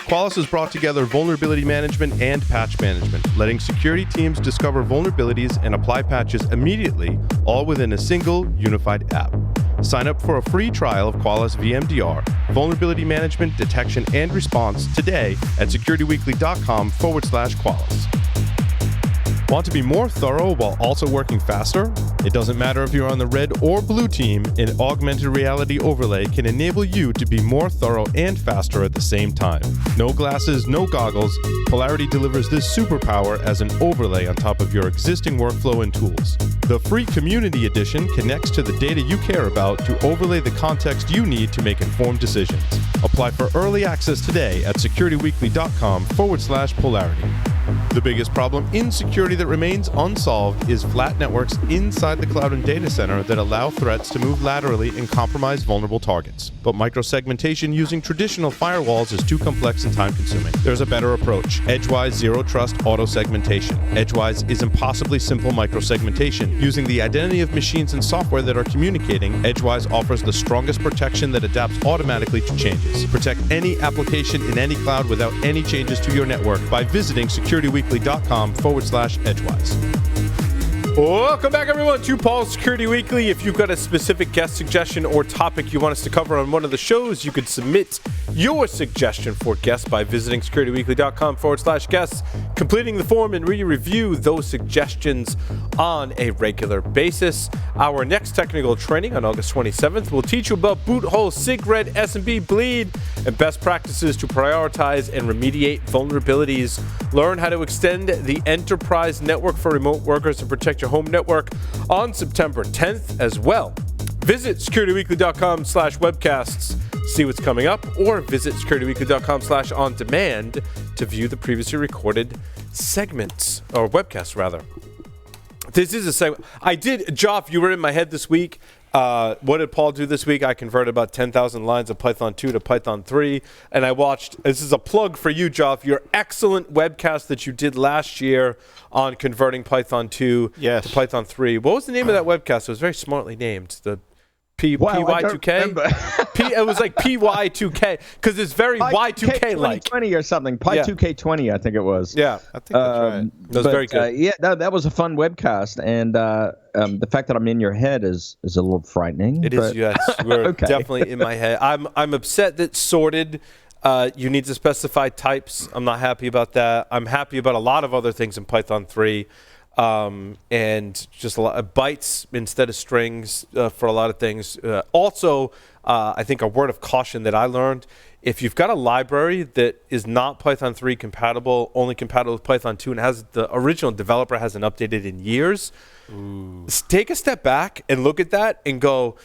Qualys has brought together vulnerability management and patch management, letting security teams discover vulnerabilities and apply patches immediately, all within a single, unified app. Sign up for a free trial of Qualys VMDR, vulnerability management, detection, and response today at securityweekly.com/Qualys. Want to be more thorough while also working faster? It doesn't matter if you're on the red or blue team, an augmented reality overlay can enable you to be more thorough and faster at the same time. No glasses, no goggles. Polarity delivers this superpower as an overlay on top of your existing workflow and tools. The free Community Edition connects to the data you care about to overlay the context you need to make informed decisions. Apply for early access today at securityweekly.com/polarity. The biggest problem in security that remains unsolved is flat networks inside the cloud and data center that allow threats to move laterally and compromise vulnerable targets. But microsegmentation using traditional firewalls is too complex and time-consuming. There's a better approach: Edgewise Zero Trust Auto Segmentation. Edgewise is impossibly simple microsegmentation. Using the identity of machines and software that are communicating, Edgewise offers the strongest protection that adapts automatically to changes. Protect any application in any cloud without any changes to your network by visiting securityweekly.com/Edgewise. Welcome back, everyone, to Paul's Security Weekly. If you've got a specific guest suggestion or topic you want us to cover on one of the shows, you can submit your suggestion for guests by visiting securityweekly.com/guests, completing the form, and we review those suggestions on a regular basis. Our next technical training on August 27th will teach you about boot hole, SIG-RED, S&B bleed, and best practices to prioritize and remediate vulnerabilities. Learn how to extend the enterprise network for remote workers and protect your home network on September 10th as well. Visit securityweekly.com/webcasts, see what's coming up, or visit securityweekly.com/on-demand to view the previously recorded segments, or webcasts rather. This is a segment. Joff, you were in my head this week. What did Paul do this week? I converted about 10,000 lines of Python 2 to Python 3, and I watched, this is a plug for you, Joff, your excellent webcast that you did last year on converting Python 2 to Python 3. What was the name of that webcast? It was very smartly named. The PY2K? It was like PY2K, because it's very Y2K-like. 20 or something. Py2K20, I think it was. Yeah, I think that's right. That was very good. That was a fun webcast, and the fact that I'm in your head is a little frightening. It is, yes. We're definitely in my head. I'm upset that sorted. You need to specify types. I'm not happy about that. I'm happy about a lot of other things in Python 3. And just a lot of bytes instead of strings for a lot of things. Also, I think a word of caution that I learned: if you've got a library that is not Python 3 compatible, only compatible with Python 2, and has the original developer hasn't updated in years, take a step back and look at that and go,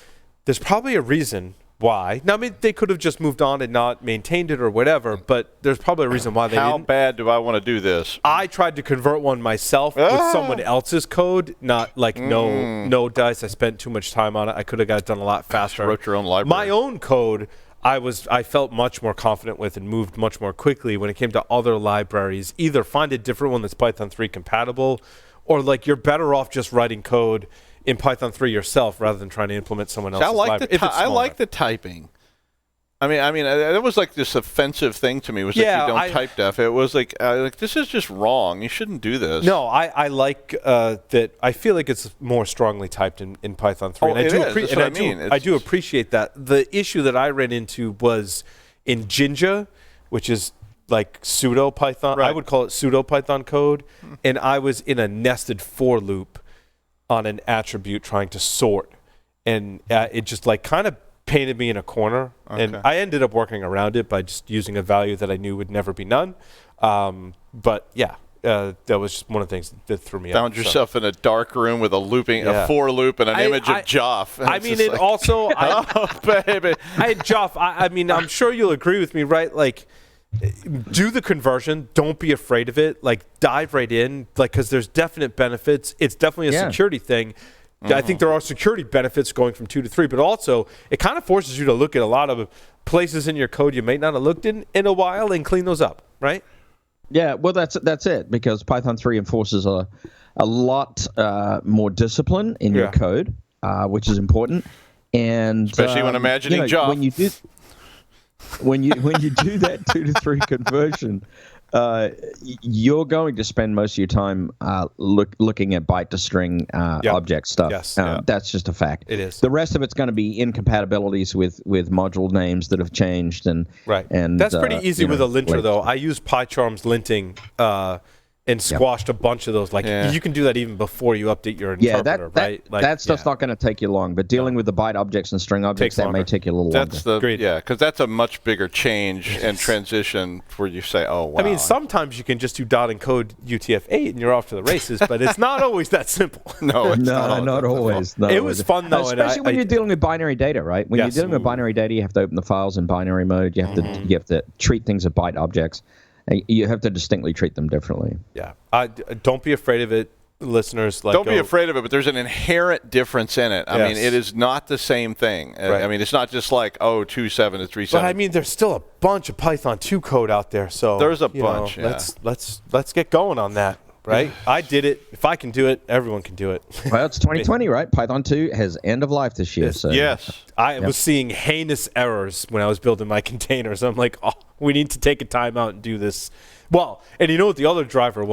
there's probably a reason why. Now, I mean, they could have just moved on and not maintained it or whatever, but there's probably a reason why they didn't. How bad do I want to do this? I tried to convert one myself with someone else's code, not like no dice. I spent too much time on it. I could have got it done a lot faster. You wrote your own library. My own code, I felt much more confident with and moved much more quickly when it came to other libraries. Either find a different one that's Python 3 compatible, or like you're better off just writing code in Python 3 yourself rather than trying to implement someone else's library. I like the typing. I mean, it was like this offensive thing to me. It was like you don't type def. It was like this is just wrong. You shouldn't do this. No, I like that. I feel like it's more strongly typed in Python 3. Oh, and I do appreciate that. The issue that I ran into was in Jinja, which is like pseudo Python. Right. I would call it pseudo Python code. And I was in a nested for loop on an attribute trying to sort. And it just like kind of painted me in a corner. Okay. And I ended up working around it by just using a value that I knew would never be none. But yeah, that was just one of the things that threw me out. Found yourself in a dark room with a for loop and an image of Joff. I mean, it also... oh, baby. Joff, I mean, I'm sure you'll agree with me, right? Like, do the conversion. Don't be afraid of it. Like, dive right in. Like, because there's definite benefits. It's definitely a security thing. Mm-hmm. I think there are security benefits going from 2 to 3, but also it kind of forces you to look at a lot of places in your code you might not have looked in a while and clean those up, right? Yeah, well, that's it, because Python 3 enforces a lot more discipline in your code, which is important. And especially when imagining Joff. When you do, when you do that 2 to 3 conversion, you're going to spend most of your time looking at byte to string object stuff. Yes, that's just a fact. It is. The rest of it's going to be incompatibilities with module names that have changed and that's pretty easy with a linter though. I use PyCharm's linting and squashed a bunch of those. You can do that even before you update your interpreter, right? That stuff's not going to take you long, but dealing with the byte objects and string objects, that may take you a little longer. Because that's a much bigger change and transition where you say, oh, wow. I mean, sometimes you can just do dot encode UTF-8 and you're off to the races, but it's not always that simple. No, not always. It was fun, though. Especially when you're dealing with binary data, right? When you're dealing with binary data, you have to open the files in binary mode. You have to treat things as byte objects. You have to distinctly treat them differently. Yeah. Don't be afraid of it, listeners. Don't be afraid of it, but there's an inherent difference in it. I mean, it is not the same thing. Right. I mean, it's not just like, 2.7 to 3.7. But I mean, there's still a bunch of Python 2 code out there. So there's a bunch. Let's get going on that. Right? I did it. If I can do it, everyone can do it. Well, it's 2020, right? Python 2 has end of life this year. So. Yes. I was seeing heinous errors when I was building my containers. I'm like, we need to take a time out and do this. Well, and you know what the other driver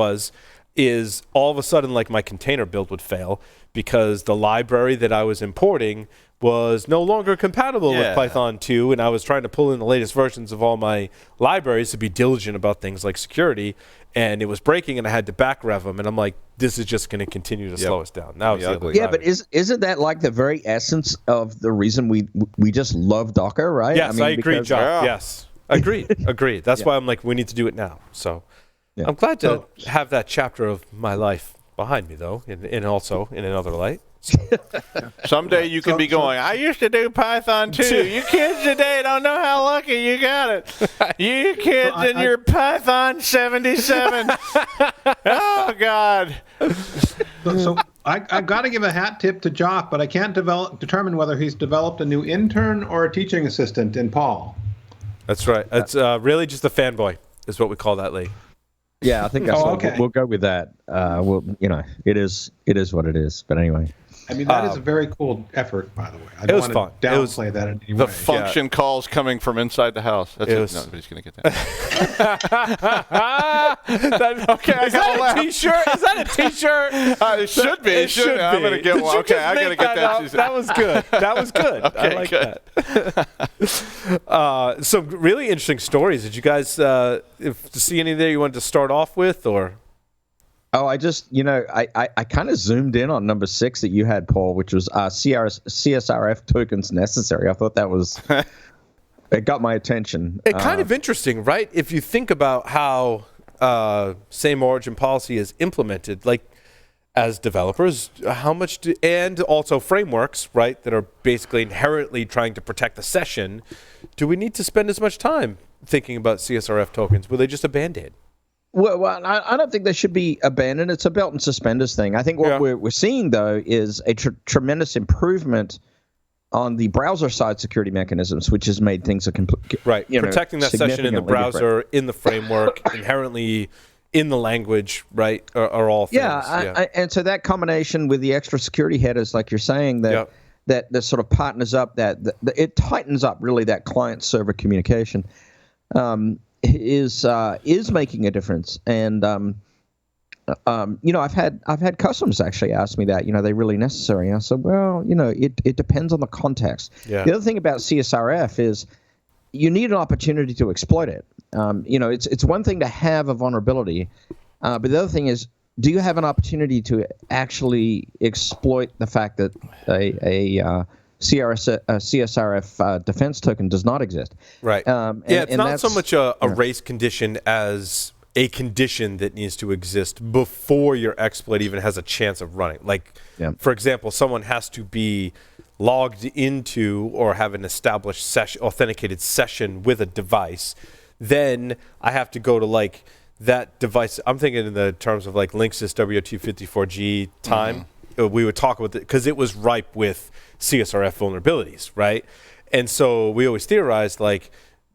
is all of a sudden, like, my container build would fail because the library that I was importing was no longer compatible with Python 2, and I was trying to pull in the latest versions of all my libraries to be diligent about things like security, and it was breaking, and I had to back rev them, and I'm like, this is just going to continue to slow us down. Now it's but isn't that like the very essence of the reason we just love Docker, right? Yes, I agree, John. Yes, agreed. That's why I'm like, we need to do it now. So I'm glad to have that chapter of my life behind me, though, and also in another light. Someday you can be going, I used to do Python 2. You kids today don't know how lucky you got it. You kids and your Python 77. Oh, God. So I got to give a hat tip to Jock, but I can't determine whether he's developed a new intern or a teaching assistant in Paul. That's right. It's really just a fanboy is what we call that, Lee. Yeah, I think that's we'll go with that. It is what it is. But anyway. I mean, that is a very cool effort, by the way. I don't want to downplay that in any way. The function calls coming from inside the house. That's nobody's going to get that. Okay, is that a T-shirt? Is that a T-shirt? It should be. It should be. I'm going to get one. Okay, I got to get that. That was good. Okay, I like that. Some really interesting stories. Did you guys see any there you wanted to start off with, or? Oh, I just, I kind of zoomed in on number 6 that you had, Paul, which was CSRF tokens necessary. I thought that was, it got my attention. It's kind of interesting, right? If you think about how same origin policy is implemented, like as developers, and also frameworks, right, that are basically inherently trying to protect the session, do we need to spend as much time thinking about CSRF tokens? Were they just a Band-Aid? Well, I don't think they should be abandoned. It's a belt and suspenders thing. I think what we're seeing, though, is a tremendous improvement on the browser side security mechanisms, which has made things protecting that session in the browser, in the framework, inherently in the language, right, are all things. And so that combination with the extra security headers, like you're saying, that sort of partners up, that it tightens up really that client-server communication. Is making a difference, and I've had customers actually ask me that, are they really necessary? And I said, well, it depends on the context. The other thing about CSRF is you need an opportunity to exploit it. It's one thing to have a vulnerability, but the other thing is, do you have an opportunity to actually exploit the fact that a CSRF defense token does not exist. Right. It's not so much a race condition as a condition that needs to exist before your exploit even has a chance of running. Like, for example, someone has to be logged into or have an established authenticated session with a device. Then I have to go to that device. I'm thinking in the terms of Linksys WT54G time. We would talk about it because it was ripe with CSRF vulnerabilities, right? And so we always theorized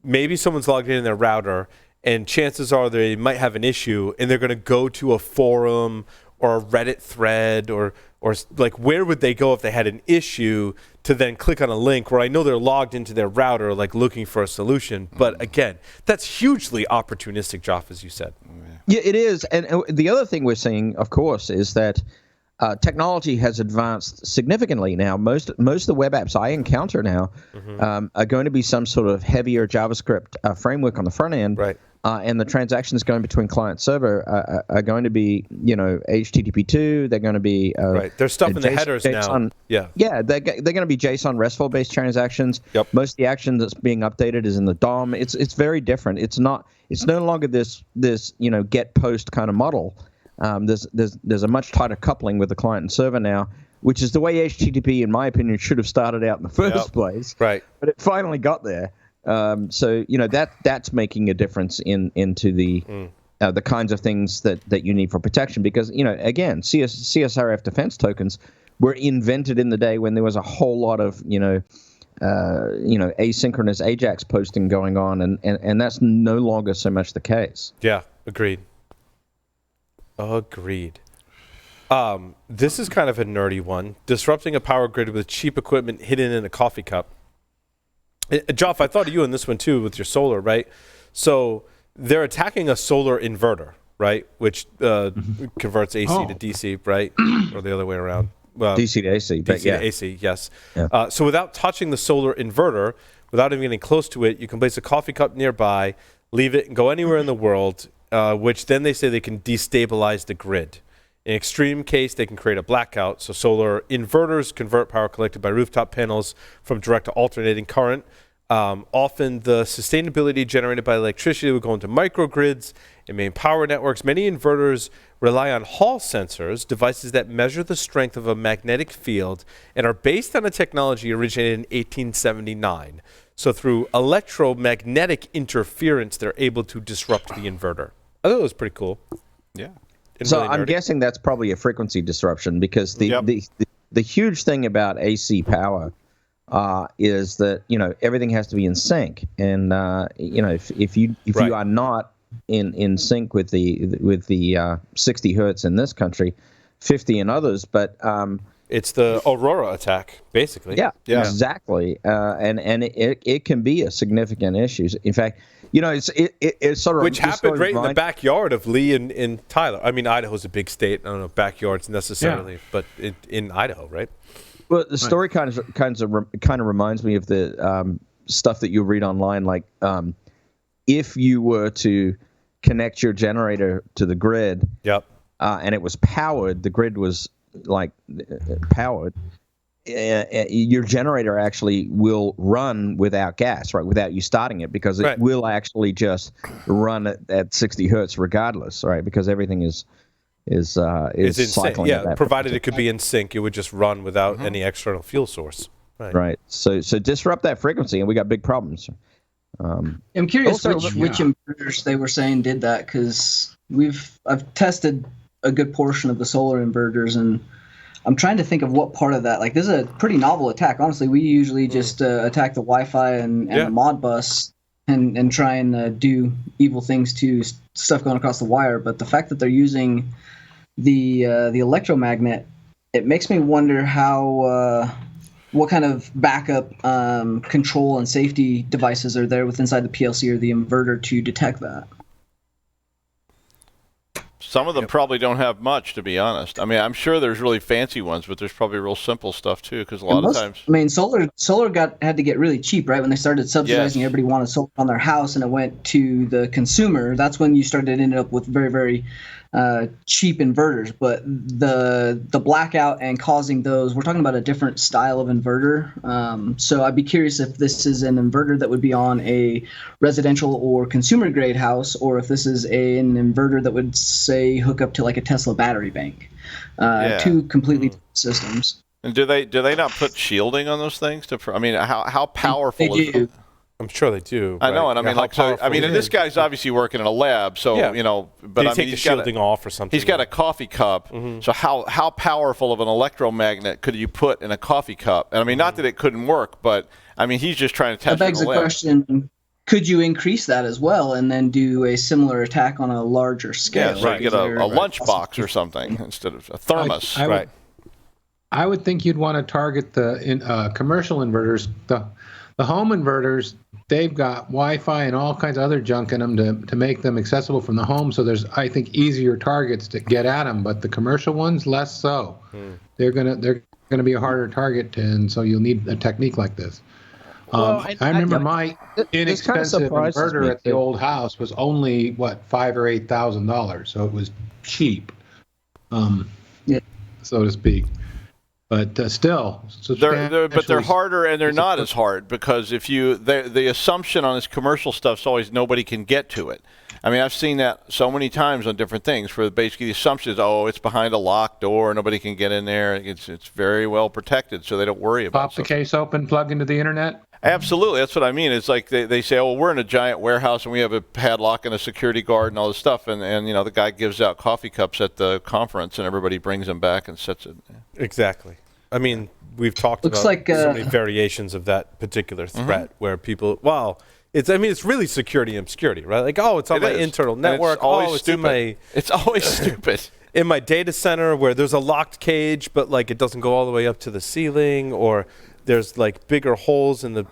maybe someone's logged in their router and chances are they might have an issue and they're going to go to a forum or a Reddit thread or Or like, where would they go if they had an issue to then click on a link where I know they're logged into their router, like looking for a solution? But again, that's hugely opportunistic, Joff, as you said. Yeah, it is. And the other thing we're seeing, of course, is that technology has advanced significantly now. Most of the web apps I encounter now are going to be some sort of heavier JavaScript framework on the front end. Right. And the transactions going between client server are going to be, HTTP2. They're going to be right. There's stuff in the headers JSON, now. Yeah, they're going to be JSON RESTful based transactions. Yep. Most of the action that's being updated is in the DOM. It's very different. It's no longer this get post kind of model. There's a much tighter coupling with the client and server now, which is the way HTTP, in my opinion, should have started out in the first place. Right. But it finally got there. So that's making a difference into the kinds of things that you need for protection, because again, CSRF defense tokens were invented in the day when there was a whole lot of asynchronous AJAX posting going on, and that's no longer so much the case. Yeah, agreed. This is kind of a nerdy one. Disrupting a power grid with cheap equipment hidden in a coffee cup. Joff, I thought of you in this one too with your solar, right? So they're attacking a solar inverter, right? Which converts AC to DC, right? Or the other way around. DC to AC. DC to AC, yes. Yeah. So without touching the solar inverter, without even getting close to it, you can place a coffee cup nearby, leave it, and go anywhere in the world, which then they say they can destabilize the grid. In extreme case, they can create a blackout. So solar inverters convert power collected by rooftop panels from direct to alternating current. Often the sustainability generated by electricity would go into microgrids and main power networks. Many inverters rely on Hall sensors, devices that measure the strength of a magnetic field and are based on a technology originated in 1879. So through electromagnetic interference, they're able to disrupt the inverter. I thought it was pretty cool. Yeah. So really I'm guessing that's probably a frequency disruption, because the huge thing about AC power is that everything has to be in sync, and if you are not in sync with the 60 hertz in this country, 50 in others, but it's the Aurora attack, basically. Yeah. Exactly, and it can be a significant issue. In fact, it's sort of, which happened right in the backyard of Lee and Tyler. I mean, Idaho's a big state. I don't know backyards necessarily, but in Idaho, right? Well, the story kind of reminds me of the stuff that you read online. Like, if you were to connect your generator to the grid, and it was powered, the grid was like powered. Your generator actually will run without gas, right? Without you starting it, because it will actually just run at 60 hertz regardless, right? Because everything is cycling. Yeah, provided it could be in sync, it would just run without any external fuel source. Right. So disrupt that frequency, and we got big problems. I'm curious which inverters they were saying did that, because I've tested a good portion of the solar inverters, and I'm trying to think of what part of that. Like, this is a pretty novel attack. Honestly, we usually just attack the Wi-Fi and the mod bus and try and do evil things to stuff going across the wire. But the fact that they're using the electromagnet, it makes me wonder how what kind of backup control and safety devices are there inside the PLC or the inverter to detect that. Some of them probably don't have much, to be honest. I mean, I'm sure there's really fancy ones, but there's probably real simple stuff too, because a lot of times. I mean, solar had to get really cheap, right? When they started subsidizing, everybody wanted solar on their house, and it went to the consumer. That's when you started ending up with very, very cheap inverters. But the blackout and causing those, we're talking about a different style of inverter. So I'd be curious if this is an inverter that would be on a residential or consumer grade house, or if this is an inverter that would, say, hook up to like a Tesla battery bank. Two completely different systems. And do they not put shielding on those things? I mean, how powerful is it? I'm sure they do. I know, and I mean, and this guy's obviously working in a lab, so but I mean, he's shielding off or something. He's got a coffee cup, so how powerful of an electromagnet could you put in a coffee cup? And I mean, not that it couldn't work, but I mean, he's just trying to test. That begs the question: could you increase that as well, and then do a similar attack on a larger scale? Yeah, so you get a lunchbox or something instead of a thermos, I would think you'd want to target the commercial inverters. The home inverters, they've got Wi-Fi and all kinds of other junk in them to make them accessible from the home. So there's, I think, easier targets to get at them. But the commercial ones, less so. They're gonna be a harder target, and so you'll need a technique like this. I remember my inexpensive inverter at the old house was only $5,000 or $8,000, so it was cheap, so to speak. But still, they're harder, and they're not as hard, because if the assumption on this commercial stuff is always nobody can get to it. I mean, I've seen that so many times on different things, where basically the assumption is, it's behind a locked door, nobody can get in there. It's very well protected, so they don't worry about it. Pop the case open, plug into the internet. Absolutely, that's what I mean. It's like they say, we're in a giant warehouse and we have a padlock and a security guard and all this stuff, and the guy gives out coffee cups at the conference and everybody brings them back and sets it. Exactly. I mean, we've talked about so many variations of that particular threat where people, it's really security obscurity, right? Like, it's on my internal network. It's always stupid. It's always stupid. In my data center where there's a locked cage, but like it doesn't go all the way up to the ceiling, or there's like bigger holes in the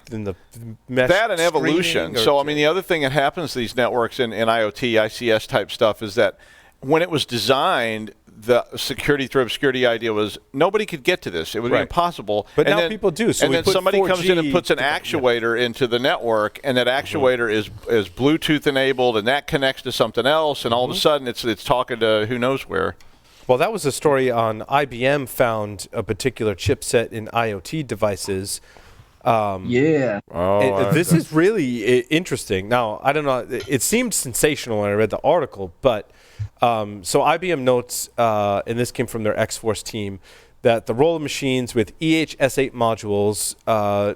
mesh. That and evolution. So I mean, the other thing that happens to these networks in IoT, ICS type stuff is that when it was designed, the security through obscurity idea was nobody could get to this. It would be impossible. But now people do. So and then somebody comes in and puts an actuator into the network, and that actuator is Bluetooth enabled, and that connects to something else, and all of a sudden it's talking to who knows where. Well, that was a story on IBM found a particular chipset in IoT devices. This is really interesting. Now, I don't know. It seemed sensational when I read the article, but so IBM notes, and this came from their X-Force team, that the role of machines with EHS8 modules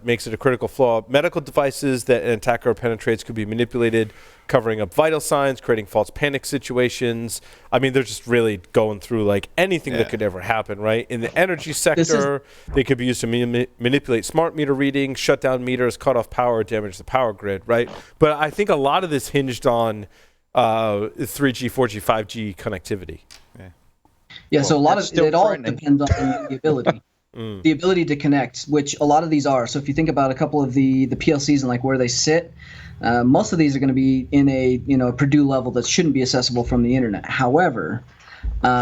makes it a critical flaw. Medical devices that an attacker penetrates could be manipulated, covering up vital signs, creating false panic situations. I mean, they're just really going through like anything that could ever happen, right? In the energy sector, they could be used to manipulate smart meter readings, shut down meters, cut off power, damage the power grid, right? But I think a lot of this hinged on 3G, 4G, 5G connectivity. So a lot of it all depends on the ability. The ability to connect, which a lot of these are. So if you think about a couple of the PLCs and like where they sit, most of these are going to be in a Purdue level that shouldn't be accessible from the internet. However,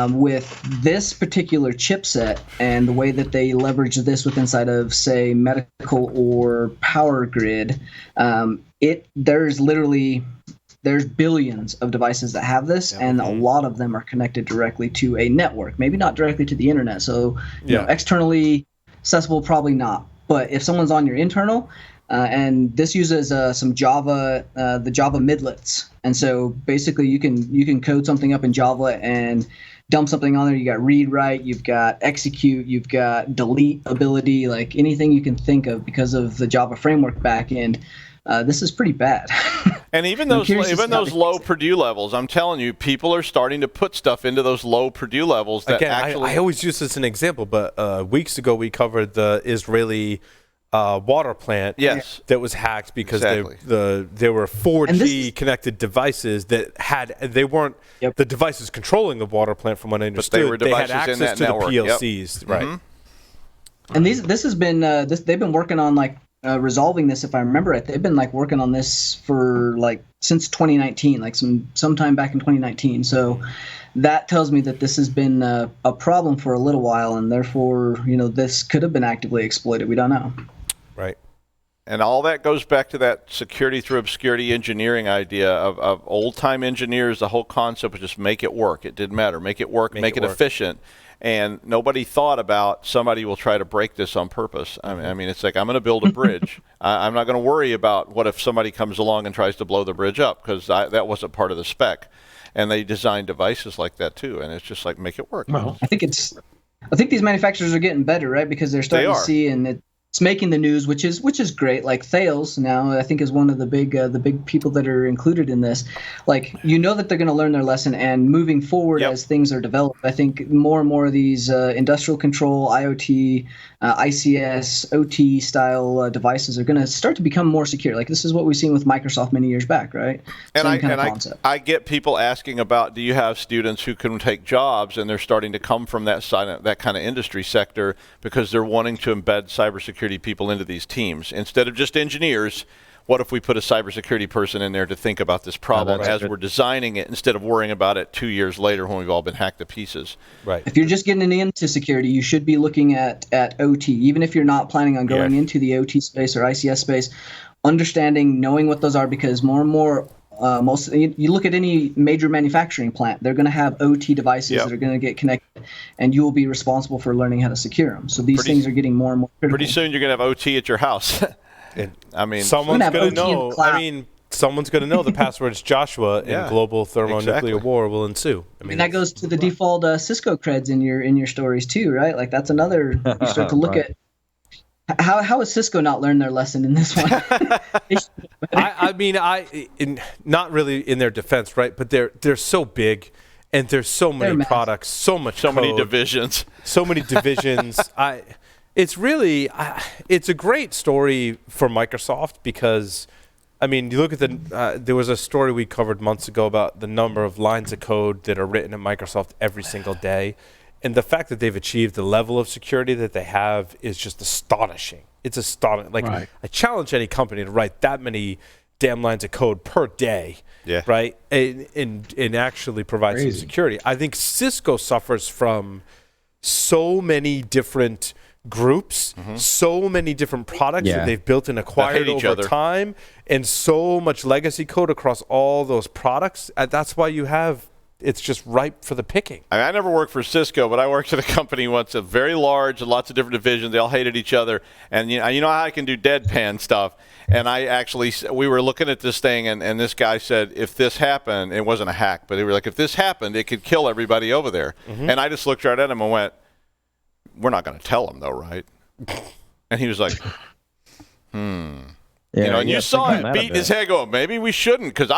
with this particular chipset and the way that they leverage this with inside of, say, medical or power grid, there's billions of devices that have this, and a lot of them are connected directly to a network. Maybe not directly to the internet. So, externally accessible, probably not. But if someone's on your internal, and this uses some Java, the Java midlets, and so basically you can code something up in Java and dump something on there. You got read, write, you've got execute, you've got delete ability, like anything you can think of because of the Java framework backend. This is pretty bad. And even those low Purdue levels, I'm telling you, people are starting to put stuff into those low Purdue levels. That Again, I always use this as an example, but weeks ago we covered the Israeli water plant that was hacked because there were 4G connected devices that weren't the devices controlling the water plant, from what I understood. But they were devices had access in that to network. the PLCs, right? And this has been they've been working on like resolving this, if I remember right. They've been like working on this for like since 2019, like sometime back in 2019. So that tells me that this has been a problem for a little while, and therefore, this could have been actively exploited. We don't know. Right. And all that goes back to that security through obscurity engineering idea of old-time engineers. The whole concept was just make it work. It didn't matter. Make it work, make it efficient. And nobody thought about somebody will try to break this on purpose. I mean, it's like, I'm going to build a bridge. I'm not going to worry about what if somebody comes along and tries to blow the bridge up, because that wasn't part of the spec. And they designed devices like that too. And it's just like, make it work. Well, I think these manufacturers are getting better, right? Because they're starting to see, and making the news, which is great. Like Thales now, I think, is one of the big people that are included in this. Like, that they're going to learn their lesson, and moving forward as things are developed, I think more and more of these industrial control, IoT, ICS, OT style devices are going to start to become more secure. Like, this is what we've seen with Microsoft many years back, right? I get people asking about, do you have students who can take jobs, and they're starting to come from that side, that kind of industry sector, because they're wanting to embed cybersecurity people into these teams instead of just engineers. What if we put a cybersecurity person in there to think about this problem as we're designing it, instead of worrying about it 2 years later when we've all been hacked to pieces? Right. If you're just getting into security, you should be looking at OT, even if you're not planning on going into the OT space or ICS space. Knowing what those are, because more and more. You look at any major manufacturing plant, they're going to have OT devices that are going to get connected, and you will be responsible for learning how to secure them. So these things are getting more and more critical. Pretty soon you're going to have OT at your house. Someone's going to know. Someone's going to know the password is Joshua, and global thermonuclear war will ensue. And that goes to the default Cisco creds in your stories too, right? Like, that's another. You start to look at. How has Cisco not learned their lesson in this one? Not really in their defense, right? But they're so big, and there's so many products, so many divisions, It's a great story for Microsoft, because, you look at there was a story we covered months ago about the number of lines of code that are written at Microsoft every single day. And the fact that they've achieved the level of security that they have is just astonishing. It's astonishing. I challenge any company to write that many damn lines of code per day, right? And actually provide some security. I think Cisco suffers from so many different groups, so many different products that they've built and acquired over time, and so much legacy code across all those products. That's why it's just ripe for the picking. I never worked for Cisco, but I worked at a company once, a very large, lots of different divisions. They all hated each other. And you know how I can do deadpan stuff. And we were looking at this thing, and this guy said, if this happened, it wasn't a hack, but they were like, if this happened, it could kill everybody over there. And I just looked right at him and went, we're not going to tell them, though, right? And he was like, and you saw him beating his head going, maybe we shouldn't, because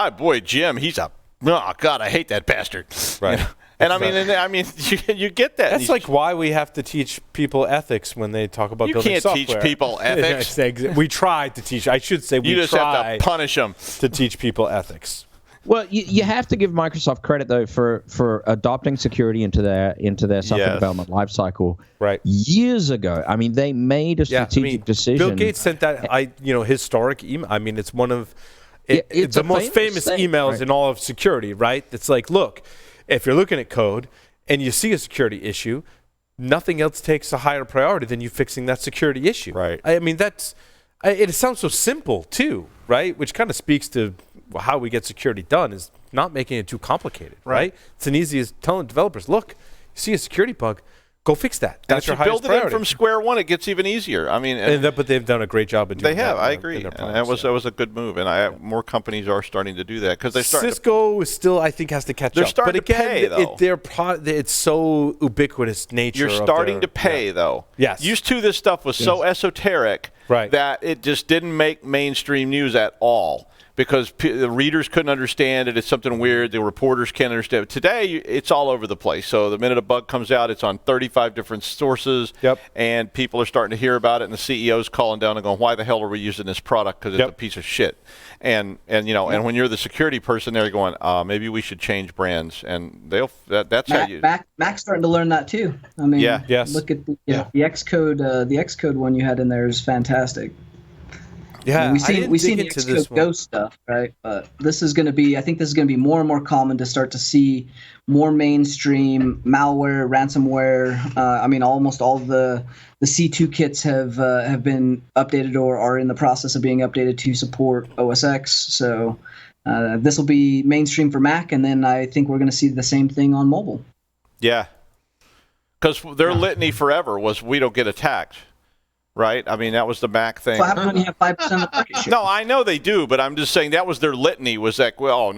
Jim, he's a oh God, I hate that bastard. Right. And you get that. That's like why we have to teach people ethics when they talk about building software. You can't teach people ethics. We tried to teach. I should say you just have to punish them to teach people ethics. Well, you have to give Microsoft credit, though, for adopting security into their software development lifecycle. Right. Years ago. They made a strategic decision. Bill Gates sent that historic email. It's one of it's the most famous emails in all of security, right? It's like, look, if you're looking at code and you see a security issue, nothing else takes a higher priority than you fixing that security issue. Right. It sounds so simple too, right? Which kind of speaks to how we get security done, is not making it too complicated, right? It's an easy as telling developers, look, you see a security bug, go fix that. That's your highest priority. Build it in from square one. It gets even easier. But they've done a great job of doing that. They have. I agree. And that was a good move. And more companies are starting to do that, because Cisco still, I think, has to catch up. They're starting to pay, though. It's so ubiquitous nature. You're starting to pay, though. Yes. Used to, this stuff was so esoteric that it just didn't make mainstream news at all, because the readers couldn't understand it. It's something weird. The reporters can't understand it. Today, it's all over the place. So the minute a bug comes out, it's on 35 different sources, and people are starting to hear about it, and the CEO's calling down and going, why the hell are we using this product? Because it's a piece of shit. And when you're the security person, they're going, maybe we should change brands. And that's how you... Mac's starting to learn that, too. Look at the Xcode. The Xcode one you had in there is fantastic. Yeah, we've seen the Xcode Go stuff, right? But this is going to be, I think this is going to be more and more common to start to see more mainstream malware, ransomware. Almost all of the C2 kits have been updated or are in the process of being updated to support OS X. So this will be mainstream for Mac, and then I think we're going to see the same thing on mobile. Yeah, because their litany forever was, we don't get attacked. right? I mean, that was the Mac thing. So how come when you have 5% of the market share? No, I know they do, but I'm just saying that was their litany. Was like, well,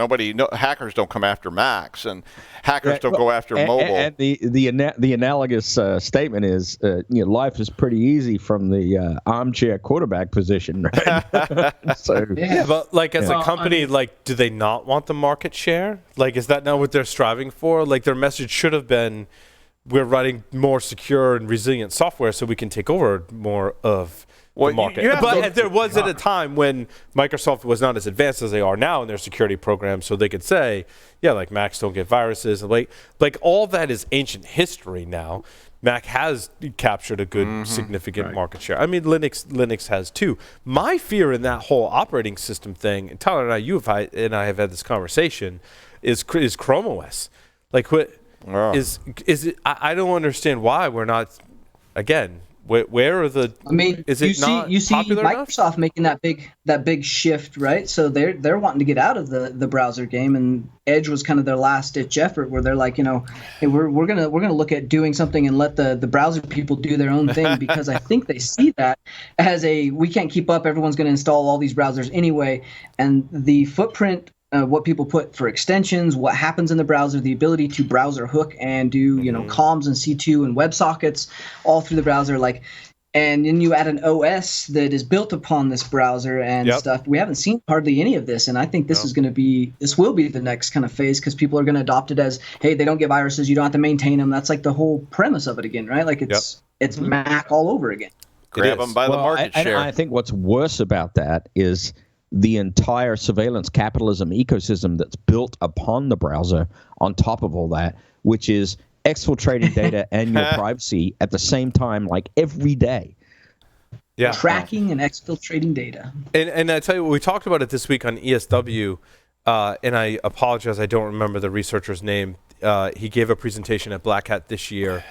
hackers don't come after Macs, and hackers don't go after mobile. And the analogous statement is, life is pretty easy from the armchair quarterback position, right? So but like as a company, like, do they not want the market share? Like, is that not what they're striving for? Like, their message should have been, we're writing more secure and resilient software so we can take over more of the market. But there was at a time when Microsoft was not as advanced as they are now in their security programs, so they could say, yeah, like Macs don't get viruses. Like all that is ancient history now. Mac has captured a good, significant market share. I mean, Linux has too. My fear in that whole operating system thing, and Tyler and I have had this conversation, is Chrome OS. Like, what is it? I don't understand why we're not. Again, where are the? I mean, is it not you see popular Microsoft enough? making that big shift, right? So they're wanting to get out of the browser game, and Edge was kind of their last ditch effort, where they're like, hey, we're gonna look at doing something and let the browser people do their own thing, because I think they see that as we can't keep up. Everyone's going to install all these browsers anyway, and the footprint. What people put for extensions, what happens in the browser, the ability to browser hook and do comms and C2 and WebSockets all through the browser, and then you add an OS that is built upon this browser and stuff. We haven't seen hardly any of this, and I think this will be the next kind of phase, because people are going to adopt it as, hey, they don't get viruses, you don't have to maintain them. That's like the whole premise of it again, right? Like it's Mac all over again. Grab them by the market share. I think what's worse about that is the entire surveillance capitalism ecosystem that's built upon the browser on top of all that, which is exfiltrating data and your privacy at the same time, like every day. Yeah. Tracking and exfiltrating data. And I tell you what, we talked about it this week on ESW, and I apologize, I don't remember the researcher's name. He gave a presentation at Black Hat this year,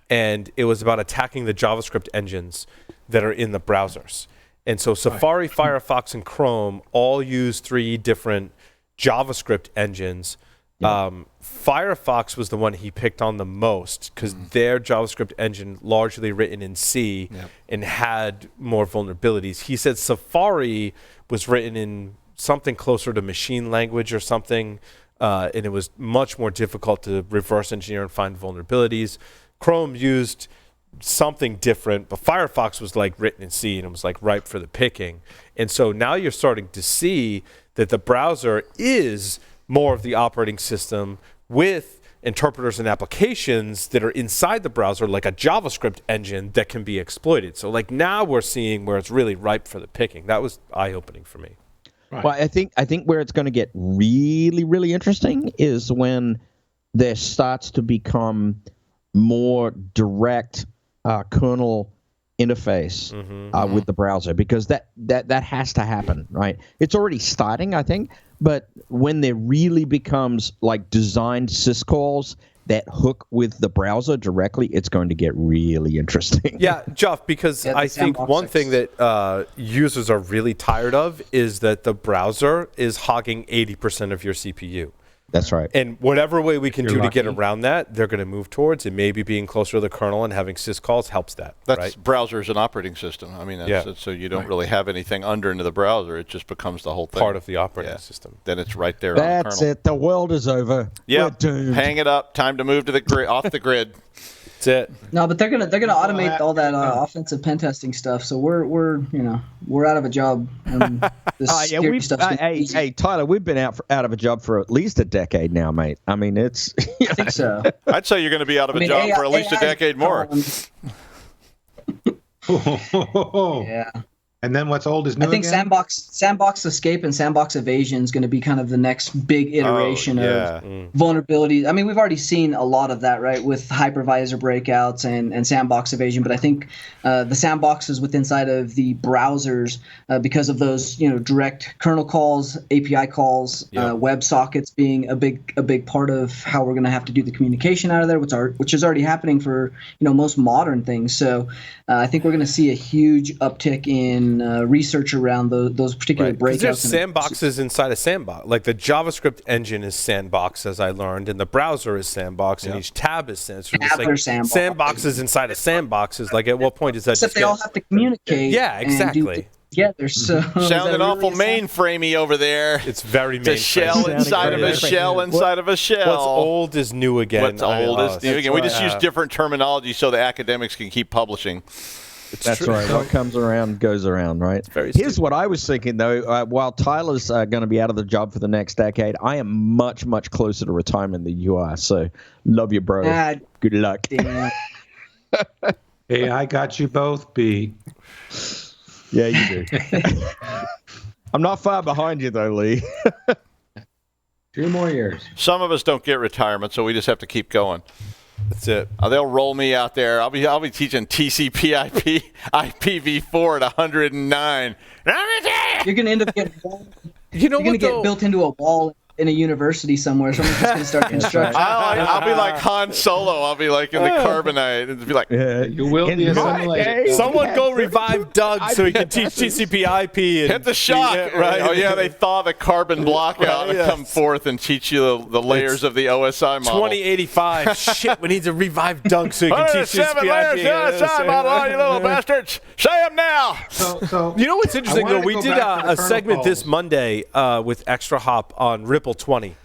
and it was about attacking the JavaScript engines that are in the browsers. And so Safari, Firefox, and Chrome all use 3 different JavaScript engines. Firefox was the one he picked on the most, because their JavaScript engine, largely written in C, and had more vulnerabilities. He said Safari was written in something closer to machine language or something, and it was much more difficult to reverse engineer and find vulnerabilities. Chrome used something different, but Firefox was like written in C, and it was like ripe for the picking. And so now you're starting to see that the browser is more of the operating system with interpreters and applications that are inside the browser, like a JavaScript engine that can be exploited. So like now we're seeing where it's really ripe for the picking. That was eye-opening for me. Right. Well, I think where it's going to get really, really interesting is when there starts to become more direct kernel interface with the browser, because that has to happen, right? It's already starting, I think, but when there really becomes like designed syscalls that hook with the browser directly, it's going to get really interesting. Yeah, Jeff, because I think one thing that users are really tired of is that the browser is hogging 80% of your CPU. That's right. And whatever way we can do to get around that, they're going to move towards. And maybe being closer to the kernel and having syscalls helps that. That's right? Browser is an operating system. I mean, that's so you don't really have anything under into the browser. It just becomes the whole thing. Part of the operating system. Then it's right there on the kernel. That's it. The world is over. Yeah. We're doomed. Hang it up. Time to move to the grid, off the grid. That's it. No, but they're gonna automate all that offensive pen testing stuff. So we're out of a job. Hey, Tyler, we've been out of a job for at least a decade now, mate. I mean, it's. I think so. I'd say you're going to be out of a job for at least a decade more. Yeah. And then what's old is new. I think again? Sandbox Escape and Sandbox Evasion is going to be kind of the next big iteration of vulnerabilities. I mean, we've already seen a lot of that, right, with hypervisor breakouts and Sandbox Evasion. But I think the sandboxes within inside of the browsers, because of those direct kernel calls, API calls, WebSockets being a big part of how we're going to have to do the communication out of there, which is already happening for most modern things. So I think we're going to see a huge uptick in and research around those particular breakouts. There's sandboxes inside a sandbox. Like the JavaScript engine is sandbox, as I learned, and the browser is sandbox, and each tab is sandboxes inside of sandboxes. Like, at what point is that? Except they all have to communicate. Yeah, exactly. Together. So sounding awful mainframey over there. It's very mainframe. It's a shell inside of a shell inside of a shell. What's old is new again. What's old is new again. We just use different terminology so the academics can keep publishing. That's right. What comes around goes around, right? Here's what I was thinking, though. While Tyler's going to be out of the job for the next decade, I am much, much closer to retirement than you are. So, love you, bro. Good luck. Hey, I got you both beat. Yeah, you do. I'm not far behind you, though, Lee. 2 more years. Some of us don't get retirement, so we just have to keep going. That's it. They'll roll me out there. I'll be teaching TCP/IP IPv4 at 109. You're gonna end up getting. You're gonna get built into a wall in a university somewhere. Someone's just gonna start construction. I'll be like Han Solo. I'll be like in the carbonite. It'll be like, you will be assimilated. Someone go revive Doug so he can teach TCP/IP. And hit the shock. Right? Oh yeah, they thaw the carbon block out and come forth and teach you the layers of the OSI model. 2085. Shit, we need to revive Doug so he can teach TCP/IP. layers of OSI model, all you little bastards. Say them now. So you know what's interesting though? We did a segment this Monday with Extra Hop on Ripple 20,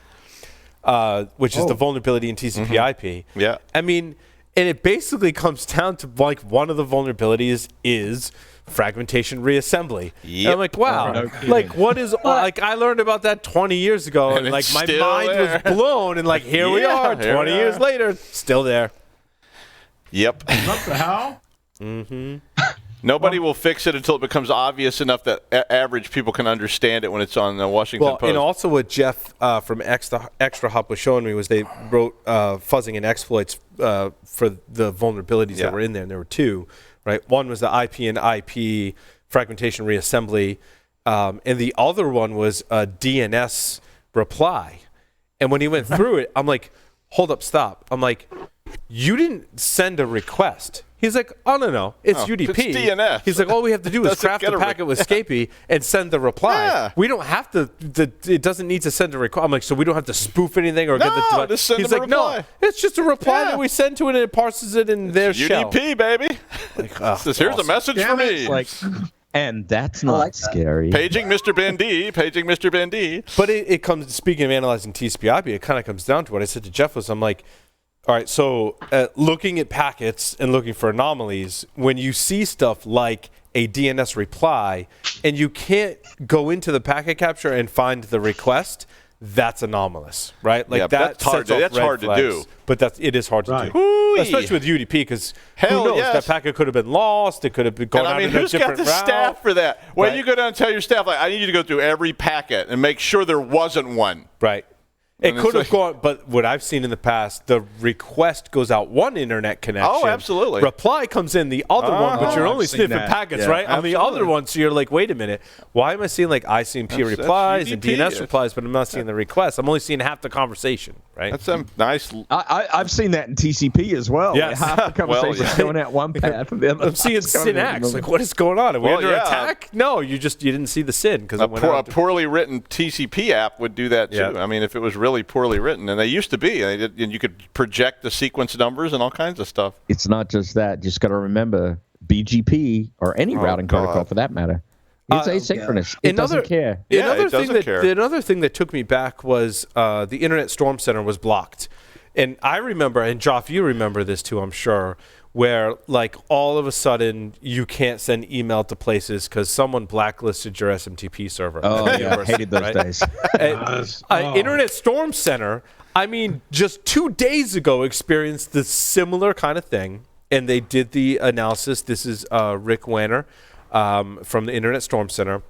which is the vulnerability in TCP/IP. Yeah. I mean, and it basically comes down to like one of the vulnerabilities is fragmentation reassembly. Yep. And I'm like, wow, like what is like I learned about that 20 years ago, and like my mind was blown, and like here we are, 20 years later, still there. Yep. What the hell? Mm-hmm. Nobody will fix it until it becomes obvious enough that average people can understand it when it's on the Washington Post. And also what Jeff from Extra Hop was showing me was they wrote fuzzing and exploits for the vulnerabilities that were in there, and there were 2, right? One was the IP and IP fragmentation reassembly, and the other one was a DNS reply. And when he went through it, I'm like, hold up, stop. I'm like, you didn't send a request. He's like, oh, no, it's UDP. It's DNS. He's like, all we have to do is craft a packet with SpiKey and send the reply. Yeah. We don't have to, it doesn't need to send a request. I'm like, so we don't have to spoof anything or get the just send He's them like, a reply. No, it's just a reply that we send to it and it parses it in their shell. UDP, baby. Like, here's a message for me. Like, and that's not scary. Paging Mr. Bendy. Paging Mr. Bendy. But it comes, speaking of analyzing TCP/IP, it kind of comes down to what I said to Jeff was, I'm like, all right, so looking at packets and looking for anomalies, when you see stuff like a DNS reply and you can't go into the packet capture and find the request, that's anomalous, right? Like that's hard to do. But it is hard to do, especially with UDP, because who knows? That packet could have been lost. It could have been going out in a different route. Who's got the staff for that? When you go down and tell your staff, like, I need you to go through every packet and make sure there wasn't one. Right. It could have gone, but what I've seen in the past, the request goes out one internet connection. Oh, absolutely. Reply comes in the other one, but you're only sniffing packets, right? Absolutely. On the other one, so you're like, wait a minute. Why am I seeing like ICMP replies and DNS replies, but I'm not seeing the request? I'm only seeing half the conversation, right? That's a nice. I've seen that in TCP as well. Yes. Half the conversation's going out one path. I'm seeing SYN-ACK. Like, what is going on? Are we under attack? No, you didn't see the SYN because a poorly written TCP app would do that too. Yeah. I mean, if it was really poorly written. And they used to be. And you could project the sequence numbers and all kinds of stuff. It's not just that. Just got to remember BGP or any routing protocol for that matter. It's asynchronous. It doesn't care. Another thing that took me back was the Internet Storm Center was blocked. And I remember, and Joff, you remember this too, I'm sure, where like all of a sudden you can't send email to places because someone blacklisted your SMTP server. Oh, yeah, I hated those days. Internet Storm Center, I mean, just 2 days ago experienced this similar kind of thing, and they did the analysis. This is Rick Wanner from the Internet Storm Center.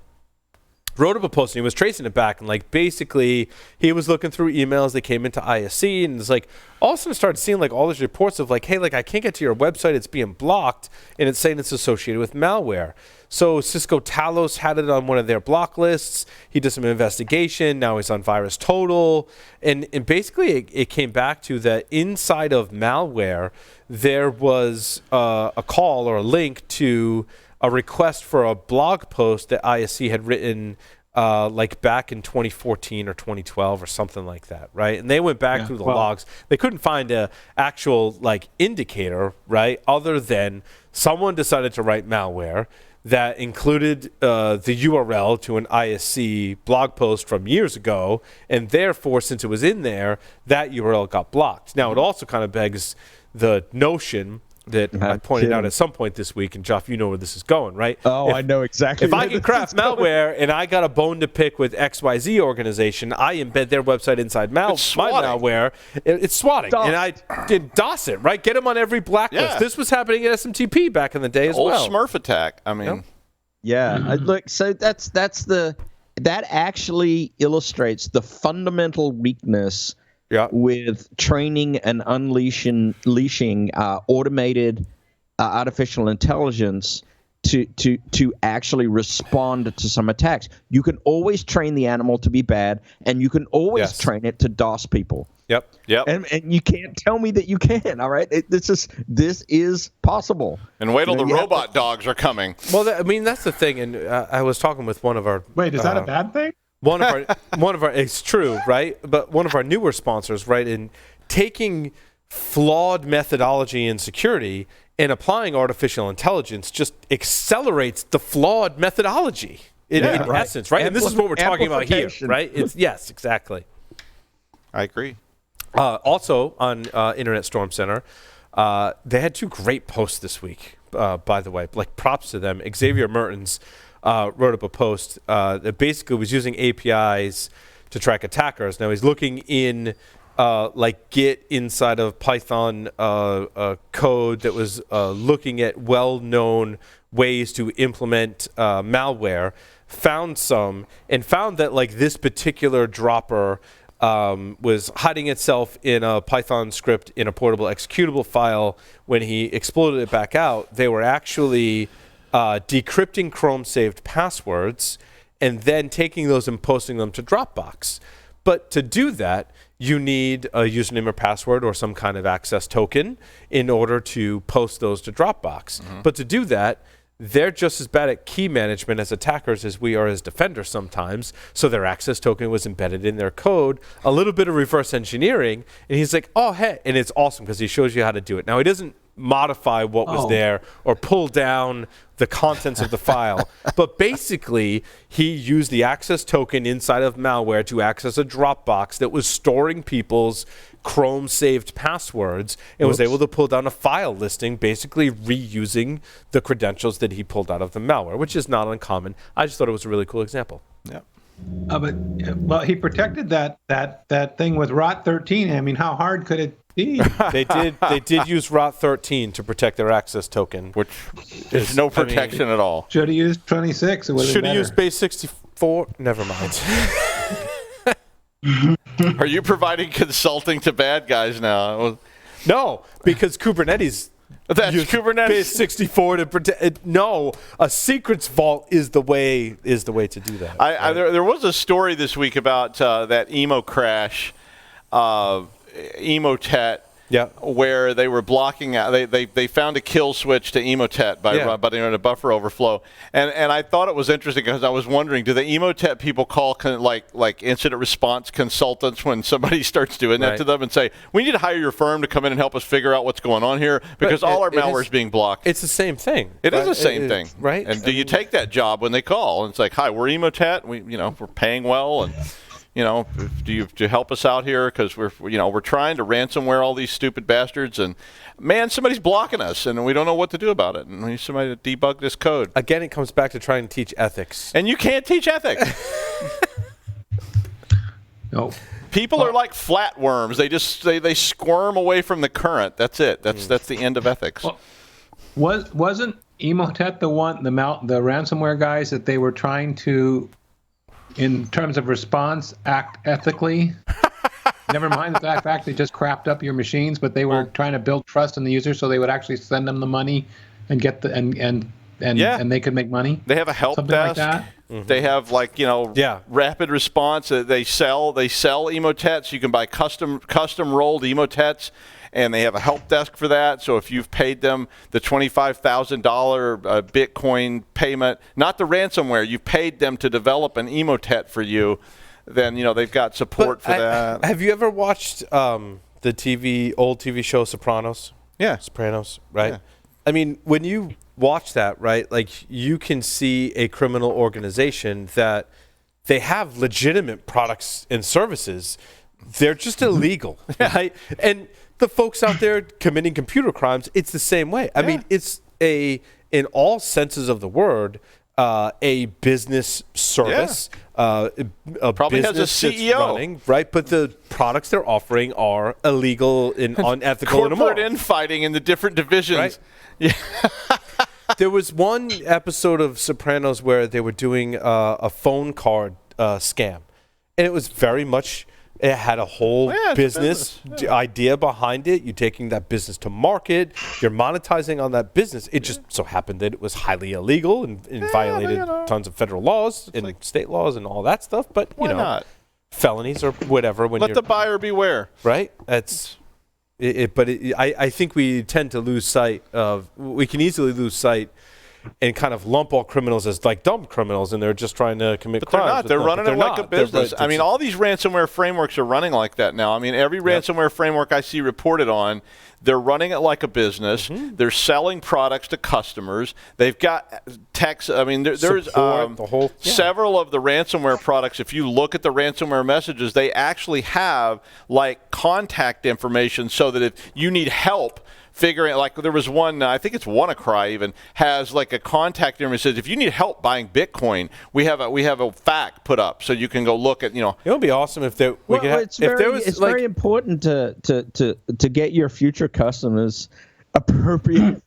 Wrote up a post and he was tracing it back, and like basically he was looking through emails that came into ISC, and it's like all of a sudden started seeing like all these reports of like, hey, like I can't get to your website, it's being blocked, and it's saying it's associated with malware. So Cisco Talos had it on one of their block lists. He did some investigation. Now he's on Virus Total, and basically it came back to that inside of malware there was a call or a link to a request for a blog post that ISC had written like back in 2014 or 2012 or something like that, right? And they went back through the logs. They couldn't find a actual like indicator, right, other than someone decided to write malware that included the URL to an ISC blog post from years ago, and therefore, since it was in there, that URL got blocked. Now, it also kind of begs the notion that I pointed out at some point this week, and Jeff, you know where this is going, right? Oh, I know exactly. If I can craft malware and I got a bone to pick with XYZ organization, I embed their website inside my malware. It's swatting. And I did DOS it, right? Get them on every blacklist. Yeah. This was happening at SMTP back in the day as well. Old Smurf attack. I mean. Yeah. Look, so that actually illustrates the fundamental weakness with training and unleashing automated artificial intelligence to actually respond to some attacks. You can always train the animal to be bad, and you can always train it to DOS people. Yep. And you can't tell me that you can't. All right, this is possible. And wait till the robot dogs are coming. Well, that's the thing. And I was talking with one of our. Wait, is that a bad thing? One of our, it's true, right? But one of our newer sponsors, right, in taking flawed methodology in security and applying artificial intelligence just accelerates the flawed methodology in essence, right? And this is what we're talking about here, right? Yes, exactly. I agree. Also on Internet Storm Center, they had 2 great posts this week, by the way. Like, props to them. Xavier Mertens wrote up a post that basically was using APIs to track attackers. Now, he's looking in like Git inside of Python code that was looking at well-known ways to implement malware, found that like this particular dropper was hiding itself in a Python script in a portable executable file. When he exploded it back out, they were actually decrypting Chrome saved passwords and then taking those and posting them to Dropbox. But to do that, you need a username or password or some kind of access token in order to post those to Dropbox. But to do that, they're just as bad at key management as attackers as we are as defenders sometimes. So their access token was embedded in their code, a little bit of reverse engineering. And he's like, oh, hey. And it's awesome because he shows you how to do it. Now, he doesn't modify what was there or pull down the contents of the file. But basically, he used the access token inside of malware to access a Dropbox that was storing people's Chrome saved passwords and was able to pull down a file listing, basically reusing the credentials that he pulled out of the malware, which is not uncommon. I just thought it was a really cool example. Yeah. But he protected that thing with ROT 13. I mean, how hard could it be? They did use ROT 13 to protect their access token, which is no protection at all. Should have used 26. Should have used base 64. Never mind. Are you providing consulting to bad guys now? No, because Kubernetes. That's Kubernetes. Base 64 to protect. No, a secrets vault is the way to do that. There was a story this week about that emo crash, Emotet. Yeah. Where they were blocking out, they found a kill switch to Emotet by a buffer overflow, and I thought it was interesting because I was wondering, do the Emotet people call like incident response consultants when somebody starts doing that to them and say, we need to hire your firm to come in and help us figure out what's going on here because all our malware is being blocked. It's the same thing. It is the same thing, right? And do you take that job when they call and it's like, hi, we're Emotet, we're paying well and. Do you help us out here because we're trying to ransomware all these stupid bastards and man, somebody's blocking us and we don't know what to do about it and we need somebody to debug this code. Again, it comes back to trying to teach ethics. And you can't teach ethics. No. People are like flatworms. They just they squirm away from the current. That's it. That's the end of ethics. Well, wasn't Emotet the ransomware guys that they were trying to, in terms of response, act ethically? Never mind the fact they just crapped up your machines, but they were trying to build trust in the user, so they would actually send them the money and get and they could make money. They have a help something desk. Like that. They have rapid response. They sell emotets. You can buy custom rolled emotets, and they have a help desk for that. So if you've paid them the $25,000 Bitcoin payment, not the ransomware, you've paid them to develop an emotet for you, then they've got support for that. Have you ever watched the old TV show Sopranos? Yeah. Sopranos, right? Yeah. I mean, when you watch that, right, like you can see a criminal organization that they have legitimate products and services. They're just illegal, right? And the folks out there committing computer crimes, it's the same way. I mean, it's in all senses of the word, a business service. A probably has a CEO, running, right? But the products they're offering are illegal and unethical and immoral. Corporate infighting in the different divisions. Right? Yeah. There was one episode of Sopranos where they were doing a phone card scam, and it was very much. It had a whole business idea behind it. You're taking that business to market. You're monetizing on that business. It just so happened that it was highly illegal and violated tons of federal laws and state laws and all that stuff. But, not? Felonies or whatever. Let the buyer beware. Right? That's it. But I think we tend to lose sight of – we can easily lose sight and kind of lump all criminals as like dumb criminals, and they're just trying to commit crimes. They're not. They're running it like a business. I mean, all these ransomware frameworks are running like that now. I mean, every ransomware framework I see reported on, they're running it like a business. Mm-hmm. They're selling products to customers. They've got text. I mean, there's several of the ransomware products. If you look at the ransomware messages, they actually have like contact information so that if you need help figuring, like there was one, I think it's WannaCry even, has like a contact number that says, if you need help buying Bitcoin, we have a FAQ put up so you can go look at, It would be awesome if there we could have, it's very important to get your future customers appropriate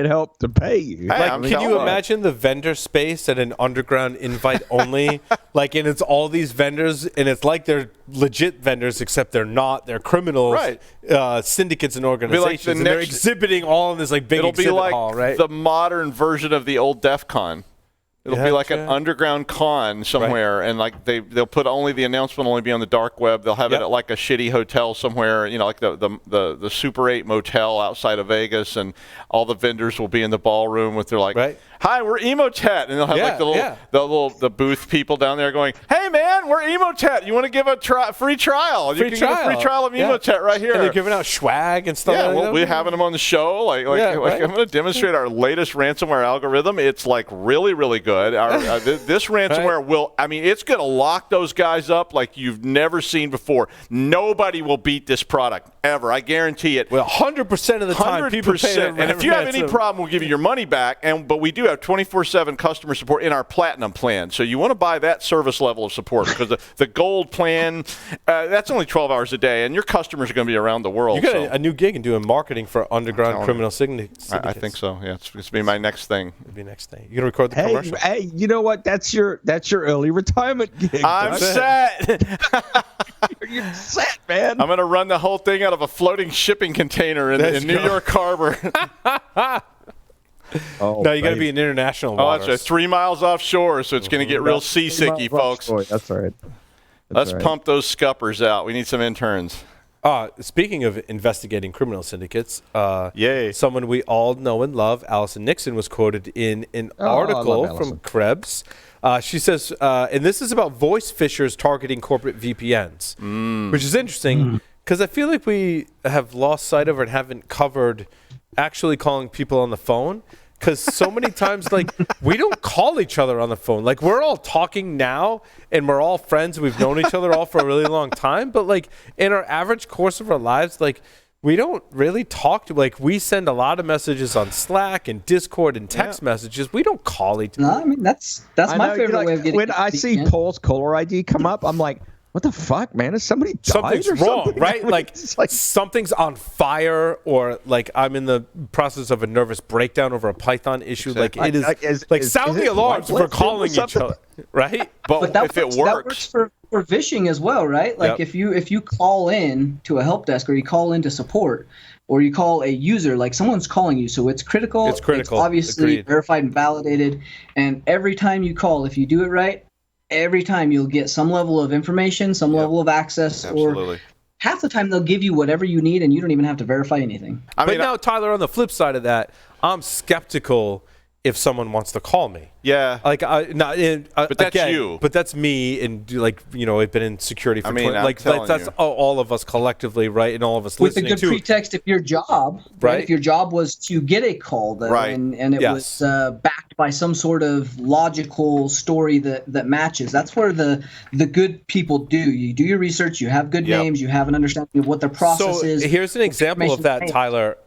help to pay you. Can you imagine the vendor space at an underground invite only? And it's all these vendors, and it's like they're legit vendors, except they're not. They're criminals, right? Syndicates and organizations, and they're exhibiting all in this big exhibit hall, right? The modern version of the old DEF CON. It'll be like an underground con somewhere, and they'll put only the announcement will only be on the dark web. They'll have it at like a shitty hotel somewhere, like the Super 8 motel outside of Vegas, and all the vendors will be in the ballroom with their "Hi, we're Emotet," and they'll have the booth people down there going, "Hey man, we're Emotet. You want to give a free trial? You can get a free trial of Emotet right here." And they're giving out swag and stuff. Yeah, we're having them on the show. I'm going to demonstrate our latest ransomware algorithm. It's really, really good. This ransomware will, it's going to lock those guys up like you've never seen before. Nobody will beat this product ever. I guarantee it. Well, 100% of the time, people pay and if you have any problem, we'll give you your money back. But we do have 24/7 customer support in our platinum plan. So you want to buy that service level of support because the gold plan, that's only 12 hours a day, and your customers are going to be around the world. You got a new gig in doing marketing for underground criminal syndicates. I think so. Yeah, it's going to be my next thing. It'll be next thing. You going to record the commercial? Hey, you know what? That's your early retirement gig. I'm set. You're set, man. I'm going to run the whole thing out of a floating shipping container in New York Harbor. No, you got to be in international waters. That's right. 3 miles offshore, so it's going to get real seasicky, folks. That's right. Let's pump those scuppers out. We need some interns. Speaking of investigating criminal syndicates, yay! Someone we all know and love, Allison Nixon, was quoted in an article from Krebs. She says, and this is about voice phishers targeting corporate VPNs, which is interesting because I feel like we have lost sight of it and haven't covered actually calling people on the phone. Because so many times, we don't call each other on the phone. We're all talking now, and we're all friends. We've known each other all for a really long time. But, in our average course of our lives, we don't really talk to, we send a lot of messages on Slack and Discord and text messages. We don't call each other. No, that's my favorite way of getting when I see Paul's caller ID come up, I'm like, what the fuck, man? Is somebody died something's or wrong, something? right? Something's on fire, or I'm in the process of a nervous breakdown over a Python issue. Sound the alarms if we're calling each other, right? But if it works, for phishing as well, right? Like if you call in to a help desk or you call into support or you call a user, like someone's calling you, so it's critical. It's obviously verified and validated. And every time you call, if you do it right, every time you'll get some level of information, some level of access, or half the time they'll give you whatever you need and you don't even have to verify anything. But now, Tyler, on the flip side of that, I'm skeptical if someone wants to call me. Yeah. Like, but that's again, you. But that's me, and like, I've been in security for 20. Like, that's all of us collectively, right? And all of us with listening to. With a good pretext, if your job, right? If your job was to get a call, though, and it was backed by some sort of logical story that matches, that's where the good people do. You do your research, you have good names, you have an understanding of what their process is. So here's an example of that, Tyler.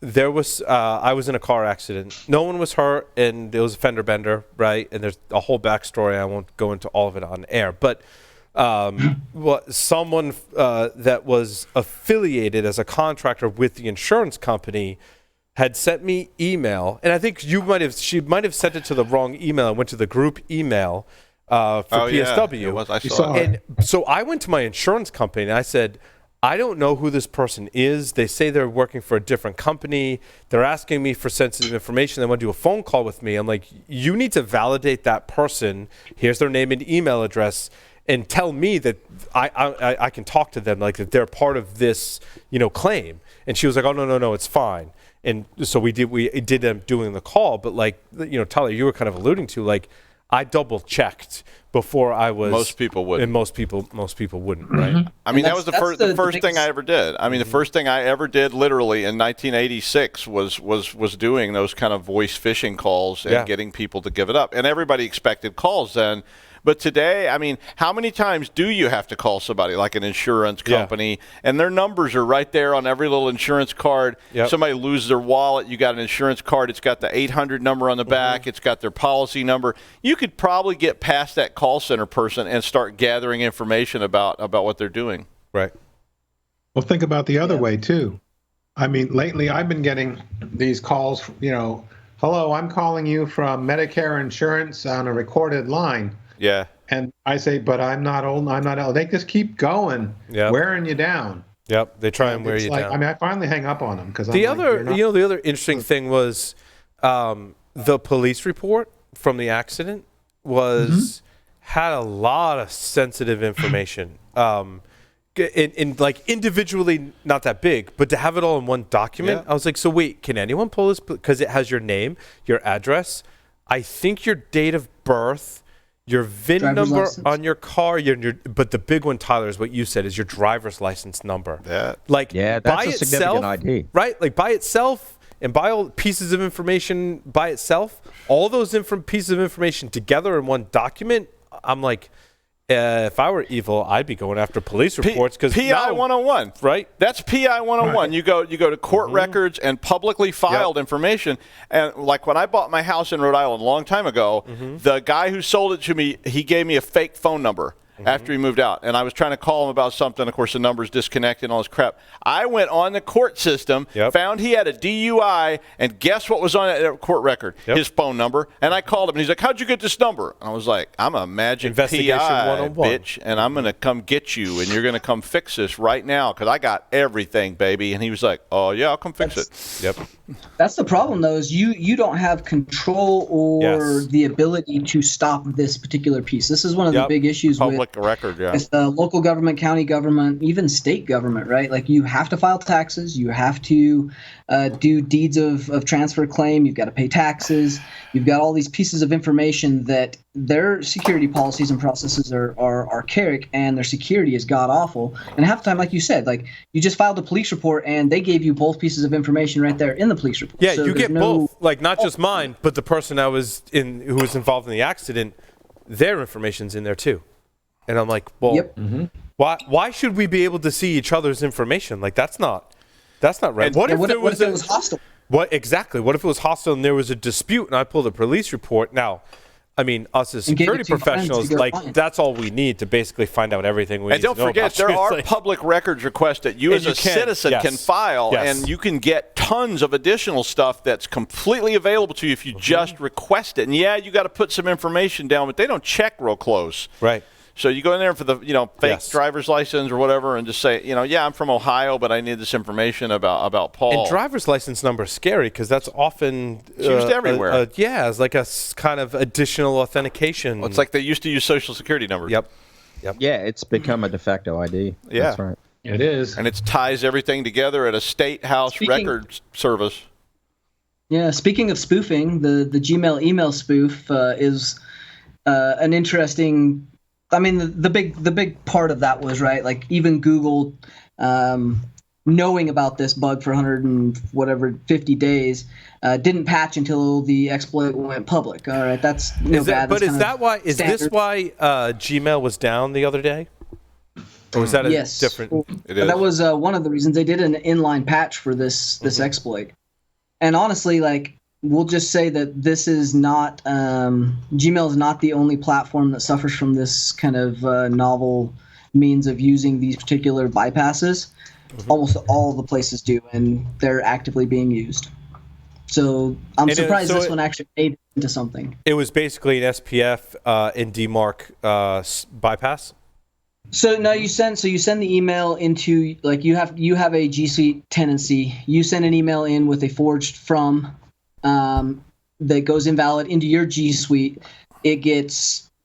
There was I was in a car accident. No one was hurt, and it was a fender bender, right? And there's a whole backstory. I won't go into all of it on air, but someone that was affiliated as a contractor with the insurance company had sent me email, and I think she might have sent it to the wrong email and went to the group email for PSW. I saw it. And so I went to my insurance company and I said, I don't know who this person is. They say they're working for a different company. They're asking me for sensitive information. They want to do a phone call with me. I'm like, you need to validate that person. Here's their name and email address, and tell me that I can talk to them, like that they're part of this, claim. And she was like, oh, no, it's fine. And so we did them doing the call. But like, Tyler, you were kind of alluding to, like, I double checked before I was. Most people wouldn't. And most people wouldn't, right? I mean, that was the first thing I ever did. I mean, the first thing I ever did, literally in 1986, was doing those kind of voice phishing calls and getting people to give it up. And everybody expected calls then. But today, I mean, how many times do you have to call somebody like an insurance company, and their numbers are right there on every little insurance card? Somebody loses their wallet, you got an insurance card, it's got the 800 number on the back, it's got their policy number. You could probably get past that call center person and start gathering information about what they're doing. Right. Well, think about the other way, too. I mean, lately I've been getting these calls, hello, I'm calling you from Medicare Insurance on a recorded line. Yeah. And I say, but I'm not old. They just keep going, wearing you down. Yep. They try and wear you down. I mean, I finally hang up on them because the other interesting thing was the police report from the accident had a lot of sensitive information. In like individually not that big, but to have it all in one document, I was like, so wait, can anyone pull this? Because it has your name, your address, I think your date of birth, your VIN driver's number license on your car, but the big one, Tyler, is what you said, is your driver's license number. That. Like, that's by a significant ID. Right? Like, by itself, and by all pieces of information by itself, all those pieces of information together in one document, I'm like, if I were evil, I'd be going after police reports because PI 101, right? That's PI 101. Right. You go to court records and publicly filed information. And like when I bought my house in Rhode Island a long time ago, the guy who sold it to me, he gave me a fake phone number after he moved out. And I was trying to call him about something. Of course, the number's disconnected and all this crap. I went on the court system, found he had a DUI, and guess what was on that court record? His phone number. And I called him, and he's like, how'd you get this number? And I was like, I'm a magic PI, bitch, and I'm going to come get you, and you're going to come fix this right now because I got everything, baby. And he was like, oh, yeah, I'll come fix it. Yep. That's the problem, though, is you don't have control or the ability to stop this particular piece. This is one of the big issues Public record, with local government, county government, even state government, right? Like you have to file taxes, you have to do deeds of transfer claim, you've got to pay taxes, you've got all these pieces of information that their security policies and processes are archaic and their security is god-awful. And half the time, like you said, like you just filed a police report and they gave you both pieces of information right there in the police report. Yeah, so you get both, like not just mine, but the person who was involved in the accident, their information's in there too. And I'm like, well, why should we be able to see each other's information? Like that's not right. And what if it was hostile? What exactly? What if it was hostile and there was a dispute and I pulled a police report? Now, I mean, us as security professionals, like that's all we need to basically find out everything we need to know. And don't forget, there are public records requests that you as a citizen can file, and you can get tons of additional stuff that's completely available to you if you just request it. And yeah, you got to put some information down, but they don't check real close. Right. So you go in there for the fake driver's license or whatever, and just say I'm from Ohio, but I need this information about Paul. And driver's license number is scary because that's often used everywhere. It's like a kind of additional authentication. Well, it's like they used to use Social Security numbers. Yep. Yeah, it's become a de facto ID. Yeah, that's right. It is, and it ties everything together at a state house record service. Yeah, speaking of spoofing, the Gmail email spoof is an interesting. I mean, the big part of that was right. Even Google, knowing about this bug for 150 days, didn't patch until the exploit went public. All right, that's bad. But is this why Gmail was down the other day? Or was that a different? It is. That was one of the reasons they did an inline patch for this exploit. And honestly, we'll just say that this is not Gmail is not the only platform that suffers from this kind of novel means of using these particular bypasses. Almost all the places do, and they're actively being used. So I'm surprised this one actually made it into something. It was basically an SPF and DMARC bypass. So no, you send the email into you have a G Suite tenancy. You send an email in with a forged from that goes invalid into your G Suite. It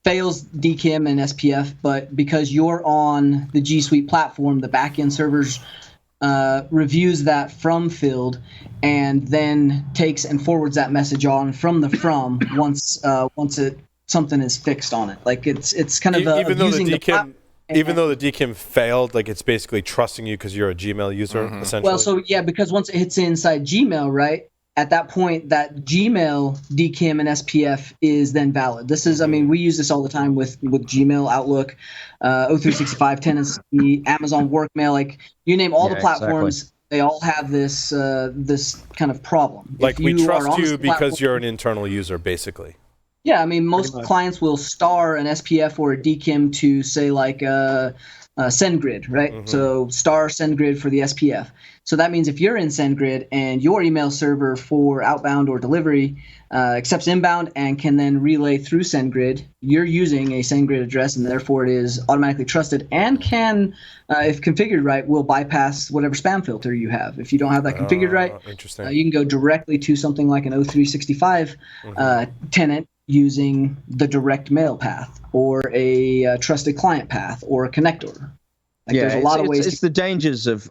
fails DKIM and SPF, but because you're on the G Suite platform, the backend servers reviews that from field and then takes and forwards that message on from the from once something is fixed on it. It's kind of using the platform. Even though the DKIM failed, it's basically trusting you because you're a Gmail user, essentially. Well, because once it hits inside Gmail, right, at that point, that Gmail DKIM and SPF is then valid. This is, we use this all the time with Gmail, Outlook, O365 tenancy, Amazon Workmail, you name all the platforms. Exactly. They all have this kind of problem. We trust you because you're an internal user, basically. Yeah, most clients will star an SPF or a DKIM to say SendGrid, right? Mm-hmm. So star SendGrid for the SPF. So that means if you're in SendGrid and your email server for outbound or delivery accepts inbound and can then relay through SendGrid, you're using a SendGrid address and therefore it is automatically trusted and can, if configured right, will bypass whatever spam filter you have. If you don't have that configured right, you can go directly to something like an O365 tenant using the direct mail path or a trusted client path or a connector. There's a lot of ways. It's the dangers of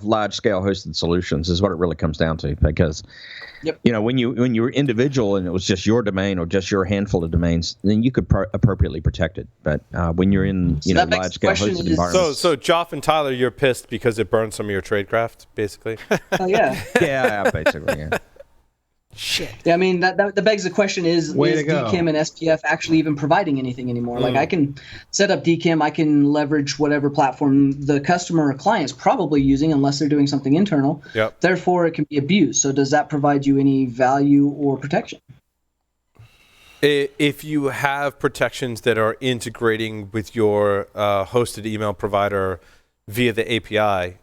large-scale hosted solutions is what it really comes down to, because when you're individual and it was just your domain or just your handful of domains, then you could appropriately protect it. But when you're in large-scale hosted environments, so Joff and Tyler, you're pissed because it burned some of your tradecraft, basically. yeah, basically, yeah. Shit. Yeah, that begs the question: is DKIM and SPF actually even providing anything anymore? I can set up DKIM, I can leverage whatever platform the customer or client is probably using, unless they're doing something internal. Yep. Therefore, it can be abused. So, does that provide you any value or protection? If you have protections that are integrating with your hosted email provider via the API,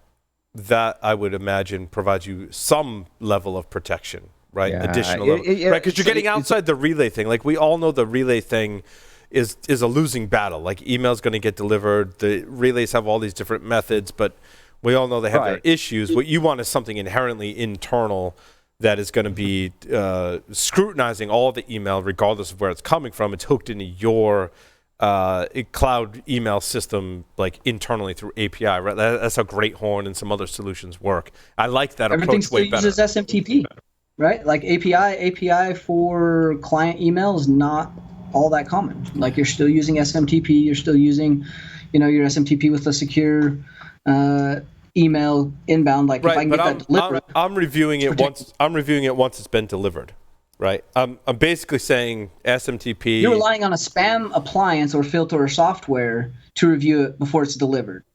that I would imagine provides you some level of protection. Right, additional, right? Because you're getting outside the relay thing. We all know the relay thing is a losing battle. Email's going to get delivered. The relays have all these different methods, but we all know they have their issues. What you want is something inherently internal that is going to be scrutinizing all the email, regardless of where it's coming from. It's hooked into your cloud email system, internally through API. Right, that's how Great Horn and some other solutions work. I like that approach way better. Everything still uses SMTP. Right, API for client email is not all that common. You're still using SMTP. You're still using, your SMTP with a secure email inbound. If I can get that delivered, I'm reviewing it once. I'm reviewing it once it's been delivered. Right. I'm basically saying SMTP. You're relying on a spam appliance or filter or software to review it before it's delivered.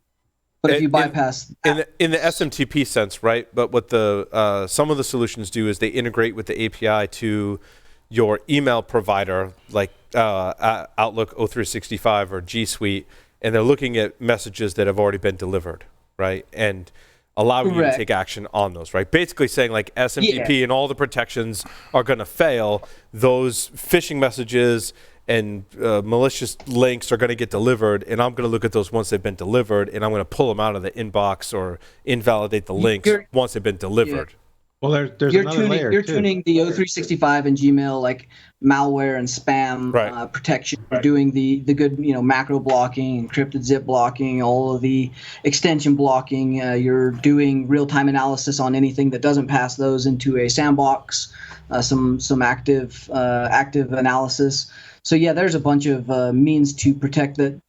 But if you bypass in the SMTP sense, right? But what the some of the solutions do is they integrate with the API to your email provider, like Outlook, O365, or G Suite, and they're looking at messages that have already been delivered, right? And allowing you to take action on those, right? Basically saying SMTP and all the protections are going to fail. Those phishing messages and malicious links are going to get delivered, and I'm going to look at those once they've been delivered, and I'm going to pull them out of the inbox or invalidate the links once they've been delivered. Yeah. Well, there's another layer You're too. tuning the O365 and Gmail like malware and spam protection. You're doing the good macro blocking, encrypted zip blocking, all of the extension blocking. You're doing real-time analysis on anything that doesn't pass those into a sandbox. Some active analysis. So yeah, there's a bunch of means to protect that.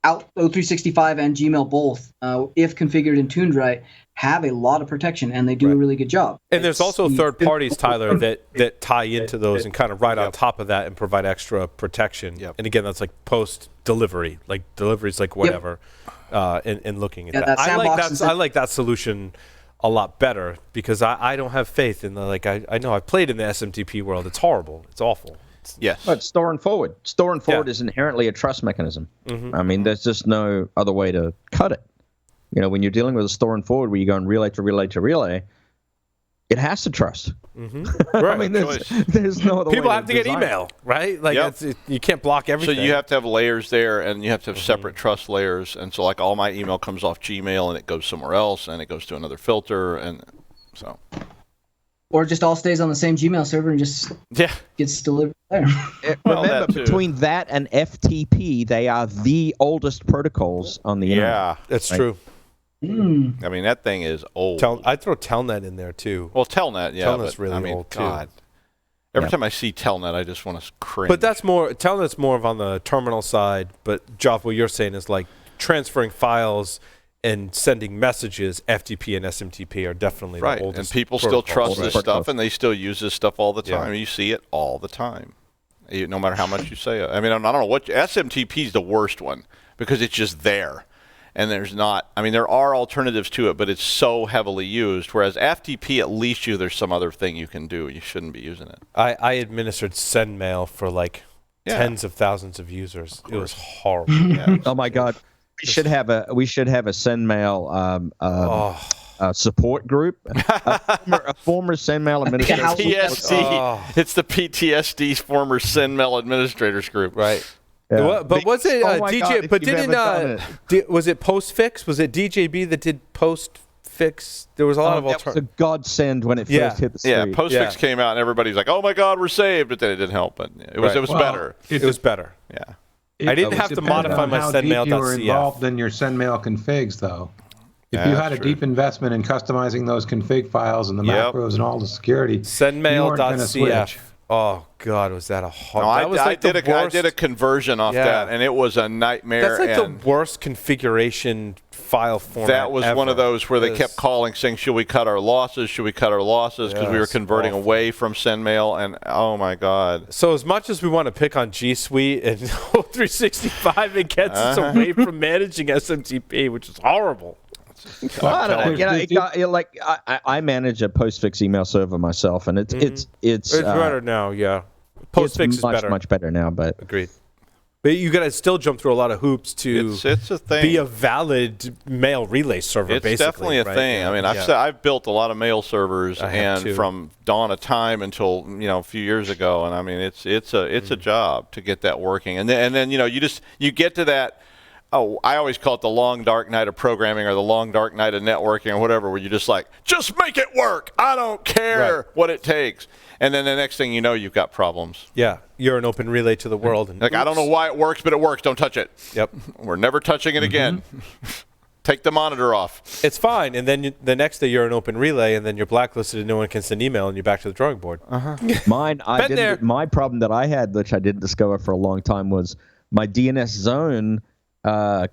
Out O365 and Gmail both, if configured and tuned right, have a lot of protection, and they do a really good job. And there's also third parties, Tyler, that tie into those and kind of right on top of that and provide extra protection. And again, that's like post delivery, like deliveries, like whatever, and looking at that. I like that solution a lot better because I don't have faith in I know I've played in the SMTP world. It's horrible. It's awful. Yes. But store and forward. Store and forward is inherently a trust mechanism. I mean, there's just no other way to cut it. When you're dealing with a store and forward where you're going relay to relay to relay, it has to trust. Right. I mean, there's no other way. People have to get email, right? You can't block everything. So you have to have layers there, and you have to have separate trust layers. And so, all my email comes off Gmail, and it goes somewhere else, and it goes to another filter, and so. Or just all stays on the same Gmail server and just gets delivered there. Remember, between that and FTP, they are the oldest protocols on the internet. Yeah, that's true. I mean, that thing is old. I'd throw Telnet in there, too. Well, Telnet, Telnet's really old, too. God. Every time I see Telnet, I just want to cringe. But Telnet's more of on the terminal side, but, Joff, what you're saying is, transferring files and sending messages, FTP and SMTP are definitely the oldest. And people still trust this stuff, and they still use this stuff all the time. I mean, you see it all the time, no matter how much you say it. I mean, I don't know what SMTP is the worst one because it's just there, and there's not. I mean, there are alternatives to it, but it's so heavily used. Whereas FTP, at least there's some other thing you can do. You shouldn't be using it. I administered SendMail for tens of thousands of users. It was horrible. Oh my God. We should have a SendMail support group, a former SendMail administrator. PTSD. It's the PTSD's former SendMail administrators group, right? Yeah. But was it DJ? God, but was it Postfix? Was it DJB that did Postfix? There was a lot of alternatives. It was a godsend when it first hit the street. Yeah, Postfix came out and everybody's like, "Oh my God, we're saved!" But then it didn't help. But it was better. It was better. Yeah. I didn't have to modify my SendMail.cf. How deep you were involved in your SendMail configs, though. If you had a deep investment in customizing those config files and the macros and all the security, SendMail.cf. Oh God, was that a hard? I did a conversion off that, and it was a nightmare. That's the worst configuration file format. That was ever. One of those where they kept calling, saying, "Should we cut our losses? Should we cut our losses?" Because we were converting away from SendMail, and oh my God. So as much as we want to pick on G Suite and O365, it gets us away from managing SMTP, which is horrible. Well, I don't know. I manage a Postfix email server myself, and it's better now. Yeah, Postfix is better, much better now. But agreed. But you got to still jump through a lot of hoops to it's a thing. Be a valid mail relay server. It's basically, definitely a thing. I mean, I've built a lot of mail servers, and from dawn of time until a few years ago, and I mean it's a job to get that working, and then you get to that. Oh, I always call it the long dark night of programming or the long dark night of networking or whatever, where you're just just make it work. I don't care what it takes. And then the next thing you know, you've got problems. Yeah, you're an open relay to the world. And I don't know why it works, but it works. Don't touch it. Yep. We're never touching it again. Take the monitor off. It's fine. And then the next day you're an open relay, and then you're blacklisted and no one can send email, and you're back to the drawing board. My problem that I had, which I didn't discover for a long time, was my DNS zone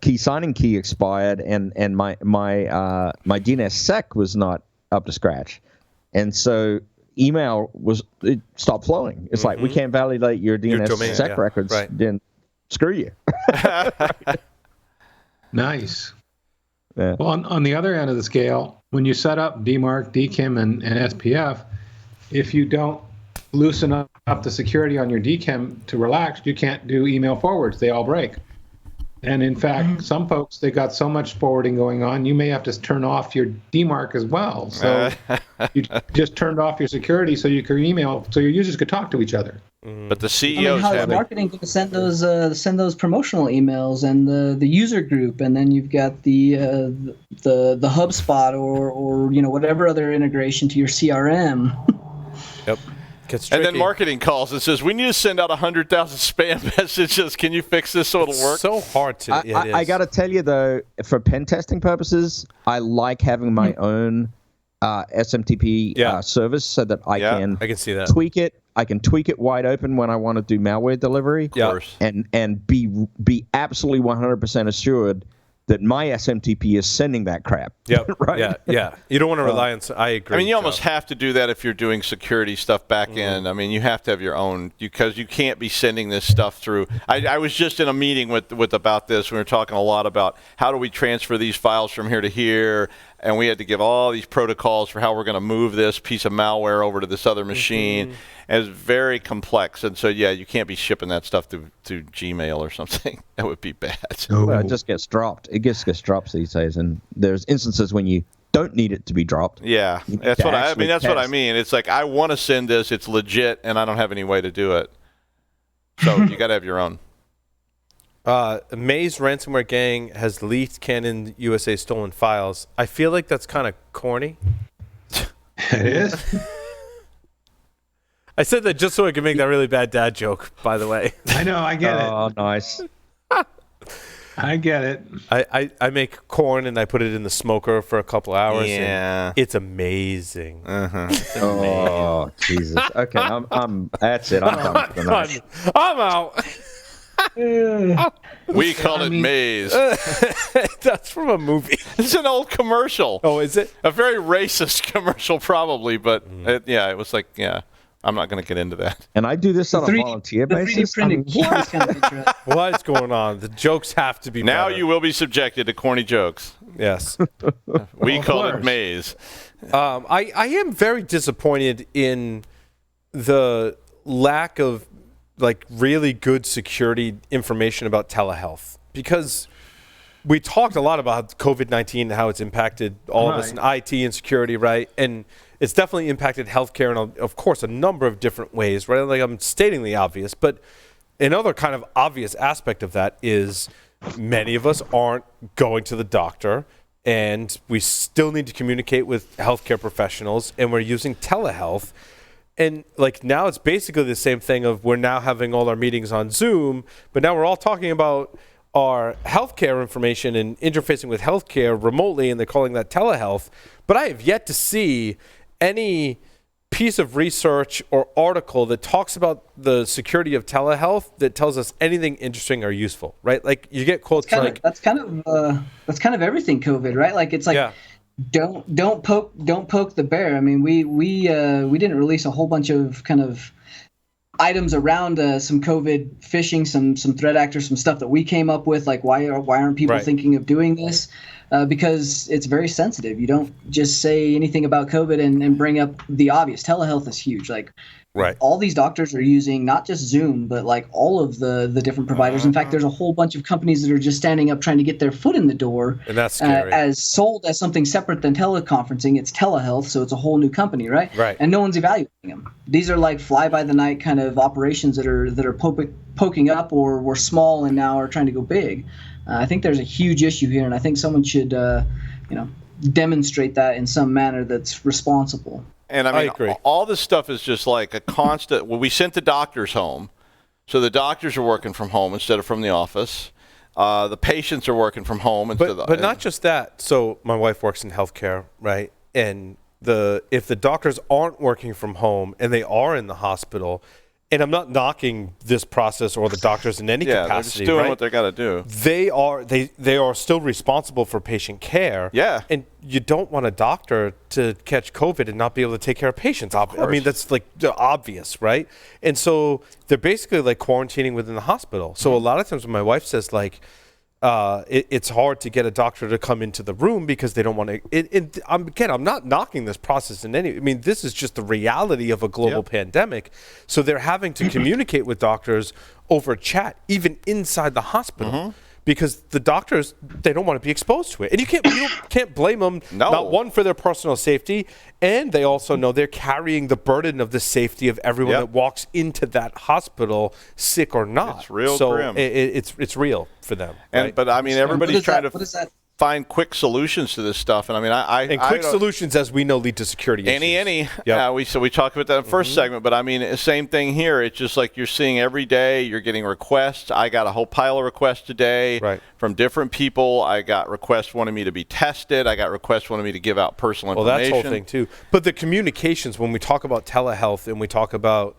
key signing key expired, and my DNS sec was not up to scratch, and so email it stopped flowing. It's like, we can't validate your DNS sec records. Right. Then screw you. Nice. Yeah. Well, on the other end of the scale, when you set up DMARC, DKIM, and SPF, if you don't loosen up the security on your DKIM to relax, you can't do email forwards. They all break. And in fact, some folks, they got so much forwarding going on, you may have to turn off your DMARC as well. So you just turned off your security so you could email, so your users could talk to each other. But the CEOs how is marketing going to send those promotional emails and the user group, and then you've got the HubSpot or whatever other integration to your CRM. Yep. And then marketing calls and says, we need to send out 100,000 spam messages. Can you fix this so it'll work? So hard to. I got to tell you though, for pen testing purposes, I like having my own SMTP service so that I can see that. tweak it. I can tweak it wide open when I want to do malware delivery. Of course. And be absolutely 100% assured that my SMTP is sending that crap. Yep. Right. Yeah. You don't want to rely on. I agree. I mean, you almost have to do that if you're doing security stuff back end. I mean, you have to have your own, because you can't be sending this stuff through. I was just in a meeting with about this. We were talking a lot about how do we transfer these files from here to here, and we had to give all these protocols for how we're going to move this piece of malware over to this other machine. And it's very complex. And so, you can't be shipping that stuff to Gmail or something. That would be bad. Well, it just gets dropped. It gets dropped these days. And there's instances when you don't need it to be dropped. Yeah, that's what I mean. That's what I mean. It's like, I want to send this. It's legit, and I don't have any way to do it. So you got to have your own. Maze ransomware gang has leaked Canon USA stolen files. I feel like that's kind of corny. It is. I said that just so I could make that really bad dad joke, by the way. I know, I get it. Oh, nice. I get it. I make corn and I put it in the smoker for a couple hours. Yeah. And it's amazing. Oh, Jesus. Okay, I'm that's it. I'm done for the night. I'm out. We call it Maze. That's from a movie. It's an old commercial. Oh, is it? A very racist commercial, probably, but it was like, I'm not going to get into that. And I do this on a volunteer basis. What is going on? The jokes have to be now better. You will be subjected to corny jokes. Yes. We call it Maze. I am very disappointed in the lack of really good security information about telehealth, because we talked a lot about COVID-19 and how it's impacted all of us in IT and security, right? And it's definitely impacted healthcare in, of course, a number of different ways, right? Like, I'm stating the obvious, but another kind of obvious aspect of that is many of us aren't going to the doctor, and we still need to communicate with healthcare professionals, and we're using telehealth. And now it's basically the same thing of we're now having all our meetings on Zoom, but now we're all talking about our healthcare information and interfacing with healthcare remotely, and they're calling that telehealth. But I have yet to see any piece of research or article that talks about the security of telehealth that tells us anything interesting or useful, right? Like, you get quotes that's kind of everything COVID, right? Like, it's like don't poke the bear. I mean, we didn't release a whole bunch of kind of items around some COVID phishing, some threat actors, some stuff that we came up with. Like, why aren't people thinking of doing this? Because it's very sensitive. You don't just say anything about COVID and bring up the obvious. Telehealth is huge. All these doctors are using not just Zoom, but all of the different providers. In fact, there's a whole bunch of companies that are just standing up trying to get their foot in the door. And that's scary. As sold as something separate than teleconferencing. It's telehealth, so it's a whole new company, right? Right. And no one's evaluating them. These are fly-by-the-night kind of operations that are poking up or were small and now are trying to go big. I think there's a huge issue here, and I think someone should, demonstrate that in some manner that's responsible. And I agree. All this stuff is just like a constant. Well, we sent the doctors home, so the doctors are working from home instead of from the office. The patients are working from home instead but not just that. So my wife works in healthcare, right? And if the doctors aren't working from home and they are in the hospital, and I'm not knocking this process or the doctors in any capacity. They're just doing what they got to do. They are still responsible for patient care. Yeah. And you don't want a doctor to catch COVID and not be able to take care of patients. I mean, that's obvious, right? And so they're basically quarantining within the hospital. So a lot of times when my wife says it's hard to get a doctor to come into the room because they don't want to. I'm not knocking this process in any. I mean, this is just the reality of a global pandemic. So they're having to communicate with doctors over chat, even inside the hospital. because the doctors, they don't want to be exposed to it. And you can't blame them, not one, for their personal safety, and they also know they're carrying the burden of the safety of everyone that walks into that hospital, sick or not. It's real grim. It's real for them. Right? But I mean, everybody's trying to find quick solutions to this stuff, and I mean, quick solutions, as we know, lead to security issues. We talked about that in the first segment, but I mean, same thing here. It's just like you're seeing every day. You're getting requests. I got a whole pile of requests today from different people. I got requests wanting me to be tested. I got requests wanting me to give out personal information. Well, that's the whole thing too. But the communications, when we talk about telehealth and we talk about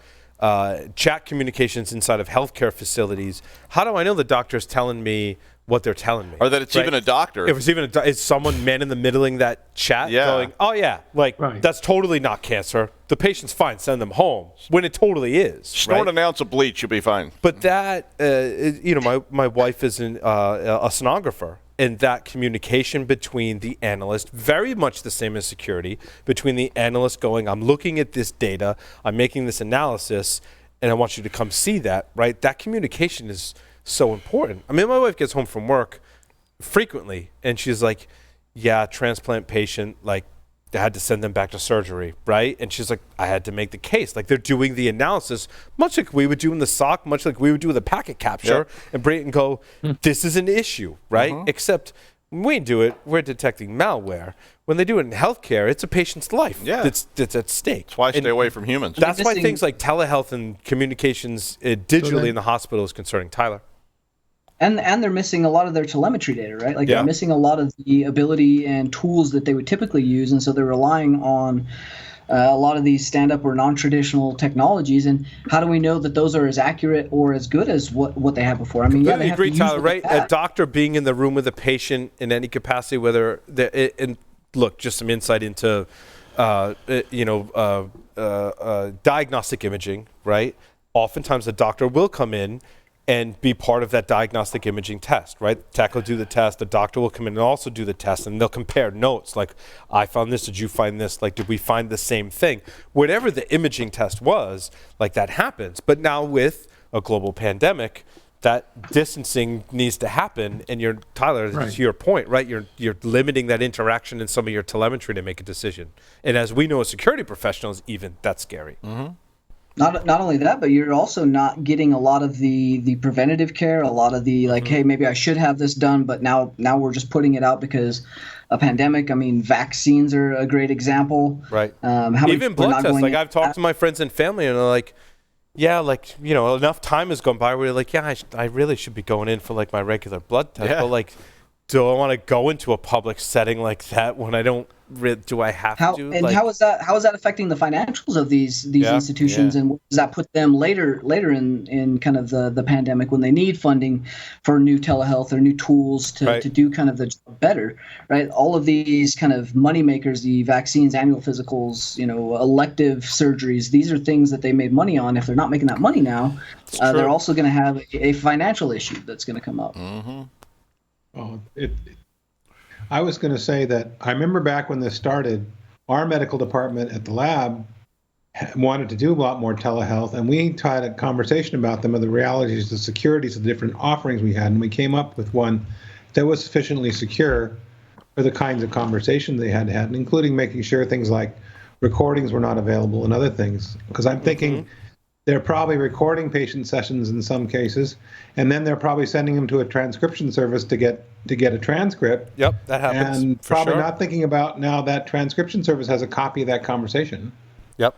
chat communications inside of healthcare facilities, how do I know the doctor's telling me what they're telling me? Or that it's even a doctor. If it's even is someone man in the middling that chat going, oh yeah, that's totally not cancer. The patient's fine, send them home, when it totally is. Snort an ounce of bleach, you'll be fine. But that, my wife is a sonographer, and that communication between the analyst, very much the same as security, between the analyst going, I'm looking at this data, I'm making this analysis, and I want you to come see that, right? That communication is so important. I mean, my wife gets home from work frequently, and she's like, yeah, transplant patient, like, they had to send them back to surgery, right? And she's like, I had to make the case. Like, they're doing the analysis, much like we would do in the SOC, much like we would do with a packet capture, and bring it and go, this is an issue, right? Except when we do it, we're detecting malware. When they do it in healthcare, it's a patient's life that's at stake. That's why I stay away from humans. That's why things like telehealth and communications digitally in the hospital is concerning. Tyler? And they're missing a lot of their telemetry data, right? Like they're missing a lot of the ability and tools that they would typically use, and so they're relying on a lot of these stand-up or non-traditional technologies. And how do we know that those are as accurate or as good as what they had before? I mean, completely agree, Tyler. Right? A doctor being in the room with a patient in any capacity, whether and look, just some insight into diagnostic imaging, right? Oftentimes, the doctor will come in and be part of that diagnostic imaging test, right? Tech will do the test, the doctor will come in and also do the test, and they'll compare notes, like, I found this, did you find this? Like, did we find the same thing? Whatever the imaging test was, like, that happens. But now with a global pandemic, that distancing needs to happen, and Tyler, to your point, right? You're limiting that interaction in some of your telemetry to make a decision. And as we know as security professionals, even that's scary. Mm-hmm. Not only that, but you're also not getting a lot of the preventative care, a lot of the hey, maybe I should have this done, but now we're just putting it out because a pandemic. I mean, vaccines are a great example. Right. Even blood tests. Like, I've talked to my friends and family, and they're like, yeah, like, enough time has gone by where you're like, yeah, I really should be going in for like my regular blood test, but like, do I want to go into a public setting like that when I don't? Do I have to? And how is that affecting the financials of these institutions? And does that put them later in kind of the pandemic when they need funding for new telehealth or new tools to do kind of the job better, right? All of these kind of money makers, the vaccines, annual physicals, elective surgeries, these are things that they made money on. If they're not making that money now, they're also going to have a financial issue that's going to come up. Mm-hmm. Oh, I was going to say that I remember back when this started, our medical department at the lab wanted to do a lot more telehealth, and we had a conversation about them of the realities, the securities of the different offerings we had, and we came up with one that was sufficiently secure for the kinds of conversations they had had, including making sure things like recordings were not available and other things. Because I'm thinking they're probably recording patient sessions in some cases, and then they're probably sending them to a transcription service to get a transcript. Yep, that happens. And probably not thinking about now that transcription service has a copy of that conversation. Yep.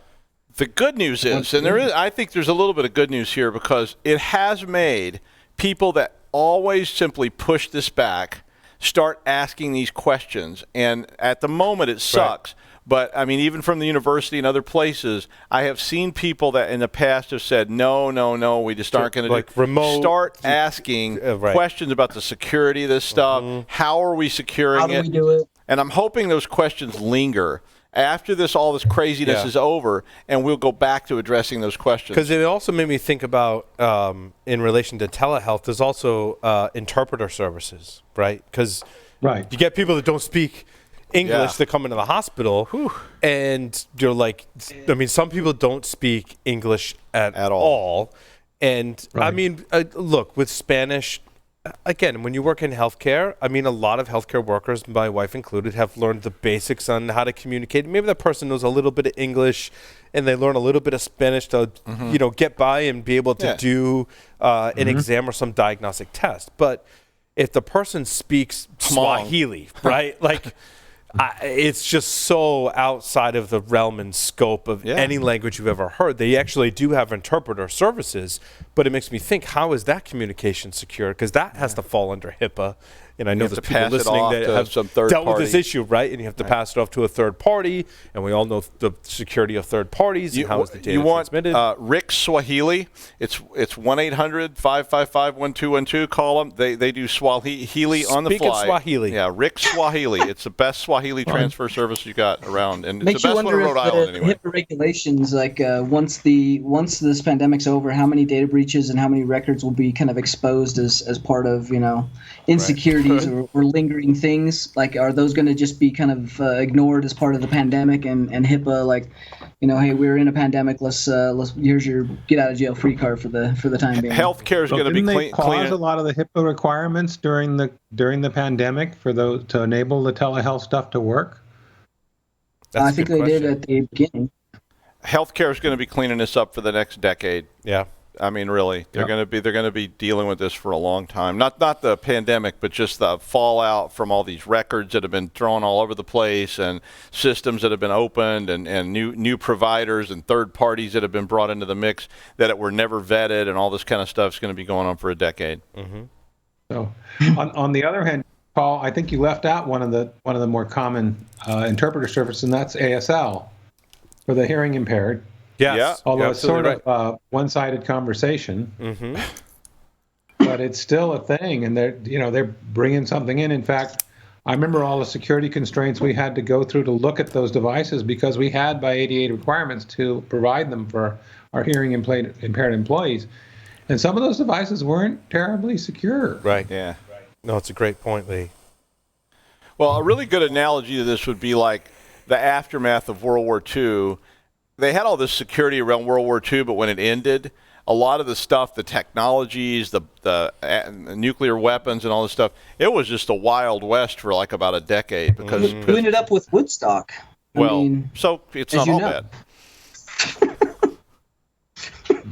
The good news is, and I think there's a little bit of good news here, because it has made people that always simply push this back start asking these questions. And at the moment, it sucks. Right. But, I mean, even from the university and other places, I have seen people that in the past have said, no, we just aren't going to do it. Start asking questions about the security of this stuff. How are we securing it? How do we do it? And I'm hoping those questions linger after all this craziness is over, and we'll go back to addressing those questions. Because it also made me think about, in relation to telehealth, there's also interpreter services, right? Because you get people that don't speak English that come into the hospital, and you're like, I mean, some people don't speak English at all. And I mean, look, with Spanish, again, when you work in healthcare, I mean, a lot of healthcare workers, my wife included, have learned the basics on how to communicate. Maybe that person knows a little bit of English and they learn a little bit of Spanish to, get by and be able to do an exam or some diagnostic test. But if the person speaks Swahili, right? Like, it's just so outside of the realm and scope of any language you've ever heard. They actually do have interpreter services, but it makes me think, how is that communication secure? Because that has to fall under HIPAA. And I know there's people listening that have dealt with this issue, right? And you have to pass it off to a third party, and we all know the security of third parties and how is the data transmitted. Rick Swahili. It's 1-800-555-1212. Call them. They do Swahili on the fly. Speak of Swahili. Yeah, Rick Swahili. It's the best Swahili transfer service you got around, and it's the best one in Rhode Island anyway. HIPAA regulations, like once this pandemic's over, how many data breaches and how many records will be kind of exposed as part of insecurities or lingering things? Like, are those going to just be kind of ignored as part of the pandemic and HIPAA? Like, hey, we're in a pandemic. Let's here's your get out of jail free card for the time being. Healthcare is going to be clean. Didn't they pause a lot of the HIPAA requirements during the pandemic for those to enable the telehealth stuff to work? I think they did at the beginning. Healthcare is going to be cleaning this up for the next decade. Yeah. I mean, really, they're going to be dealing with this for a long time. Not the pandemic, but just the fallout from all these records that have been thrown all over the place, and systems that have been opened, and new providers and third parties that have been brought into the mix that were never vetted, and all this kind of stuff is going to be going on for a decade. Mm-hmm. So, on the other hand, Paul, I think you left out one of the more common interpreter services, and that's ASL for the hearing impaired. Yes. Yeah. Although it's sort of one-sided conversation, but it's still a thing, and they're bringing something in. In fact, I remember all the security constraints we had to go through to look at those devices because we had by ADA requirements to provide them for our hearing impaired employees, and some of those devices weren't terribly secure. Right. Yeah. No, it's a great point, Lee. Well, a really good analogy to this would be like the aftermath of World War II. They had all this security around World War II, but when it ended, a lot of the stuff, the technologies, the nuclear weapons and all this stuff, it was just a wild west for like about a decade. Because we ended up with Woodstock. So it's not all bad.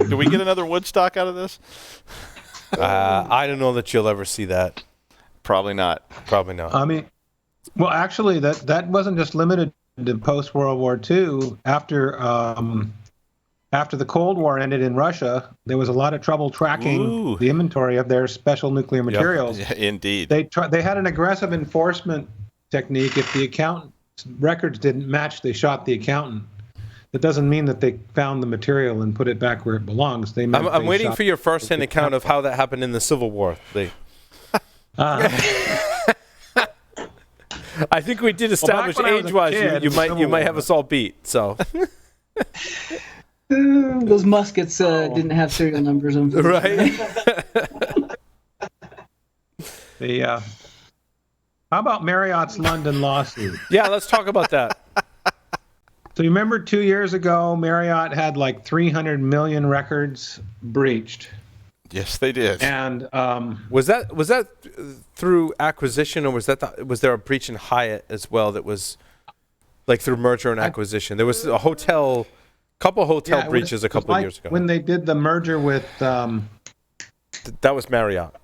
Do we get another Woodstock out of this? I don't know that you'll ever see that. Probably not. Probably not. I mean, well, actually, that wasn't just limited to post-World War II. After the Cold War ended in Russia, there was a lot of trouble tracking the inventory of their special nuclear materials. Yeah, indeed. They had an aggressive enforcement technique. If the accountant's records didn't match, they shot the accountant. That doesn't mean that they found the material and put it back where it belongs. I'm waiting for your first-hand account of how that happened in the Civil War, Lee. I think we did establish age-wise. You might have us all beat. So those muskets didn't have serial numbers on them. Right. How about Marriott's London lawsuit? Yeah, let's talk about that. So you remember 2 years ago, Marriott had like 300 million records breached. Yes, they did. And was that through acquisition, or was there a breach in Hyatt as well that was like through merger and acquisition? There was a couple hotel breaches a couple of years ago. When they did the merger with that was Marriott.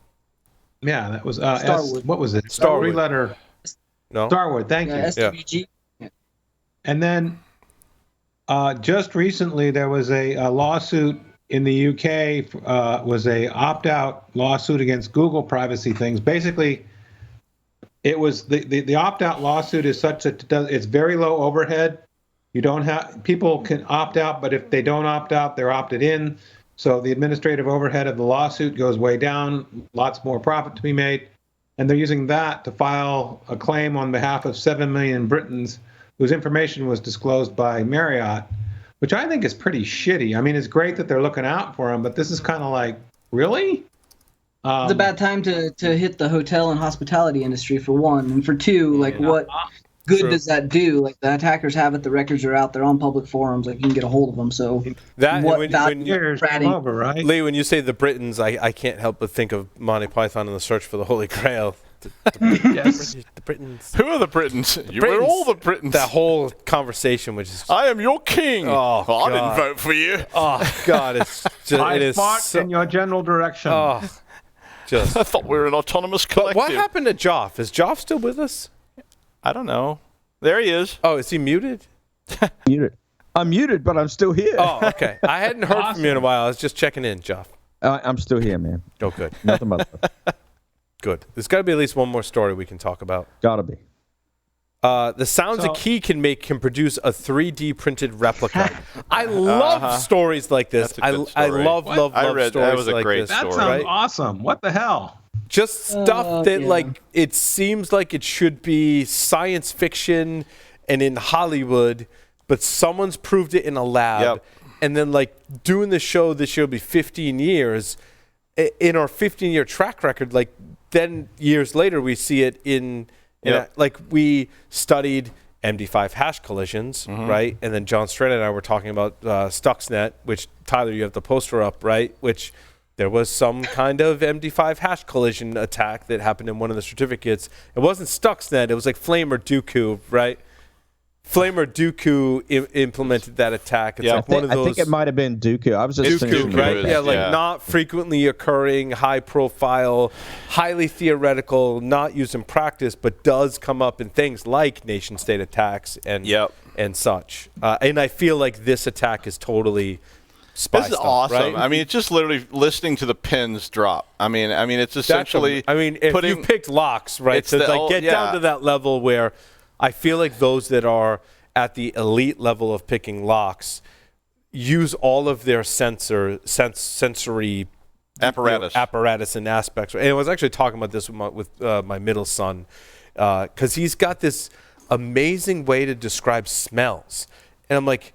Yeah, that was Starwood. What was it? Starwood. Three-letter. No. Starwood. Thank you. SWG. Yeah. And then just recently there was a lawsuit in the UK. Was a opt-out lawsuit against Google privacy things. Basically, it was the opt-out lawsuit is such that it's very low overhead. You don't have people can opt out, but if they don't opt out, they're opted in. So the administrative overhead of the lawsuit goes way down, lots more profit to be made. And they're using that to file a claim on behalf of 7 million Britons whose information was disclosed by Marriott, which I think is pretty shitty. I mean, it's great that they're looking out for them, but this is kind of like, really? It's a bad time to hit the hotel and hospitality industry, for one. And for two, like what good does that do? Like, the attackers have it, the records are out, they're on public forums, like, you can get a hold of them. So that what when Years over, right? Lee, when you say the Britons, I can't help but think of Monty Python and the Search for the Holy Grail. The Britons. Who are the Britons? We're all the Britons. That whole conversation, which is I am your king. Oh, I didn't vote for you. Oh God, it's just, I fought in your general direction. Oh, just. I thought we were an autonomous collective. But what happened to Joff? Is Joff still with us? I don't know. There he is. Oh, is he muted? Muted. I'm muted, but I'm still here. Oh, okay. I hadn't heard from you in a while. I was just checking in, Joff. I'm still here, man. Oh, good. Nothing but Good. There's got to be at least one more story we can talk about. Gotta be. The sounds a key can produce a 3D printed replica. I love stories like this. I love stories that was a like great this. story. That sounds awesome. What the hell? Just stuff that, yeah. like, it seems like it should be science fiction and in Hollywood, but someone's proved it in a lab. Yep. And then, like, doing the show this year will be 15 years. In our 15-year track record, like, then years later we see it like, we studied MD5 hash collisions, right? And then John Strand and I were talking about Stuxnet, which, Tyler, you have the poster up, right? Which there was some kind of MD5 hash collision attack that happened in one of the certificates. It wasn't Stuxnet. It was like Flame or Dooku, right? Flame or Dooku implemented that attack. It's like one of those. I think it might have been Dooku. I was just thinking. Dooku, right? Not frequently occurring, high profile, highly theoretical, not used in practice, but does come up in things like nation state attacks and such. And I feel like this attack is totally spy This is stuff, awesome. right? I mean, it's just literally listening to the pins drop. I mean, it's essentially. If you picked locks, right? To get down to that level where I feel like those that are at the elite level of picking locks use all of their sensory apparatus and aspects. And I was actually talking about this with my middle son because he's got this amazing way to describe smells. And I'm like,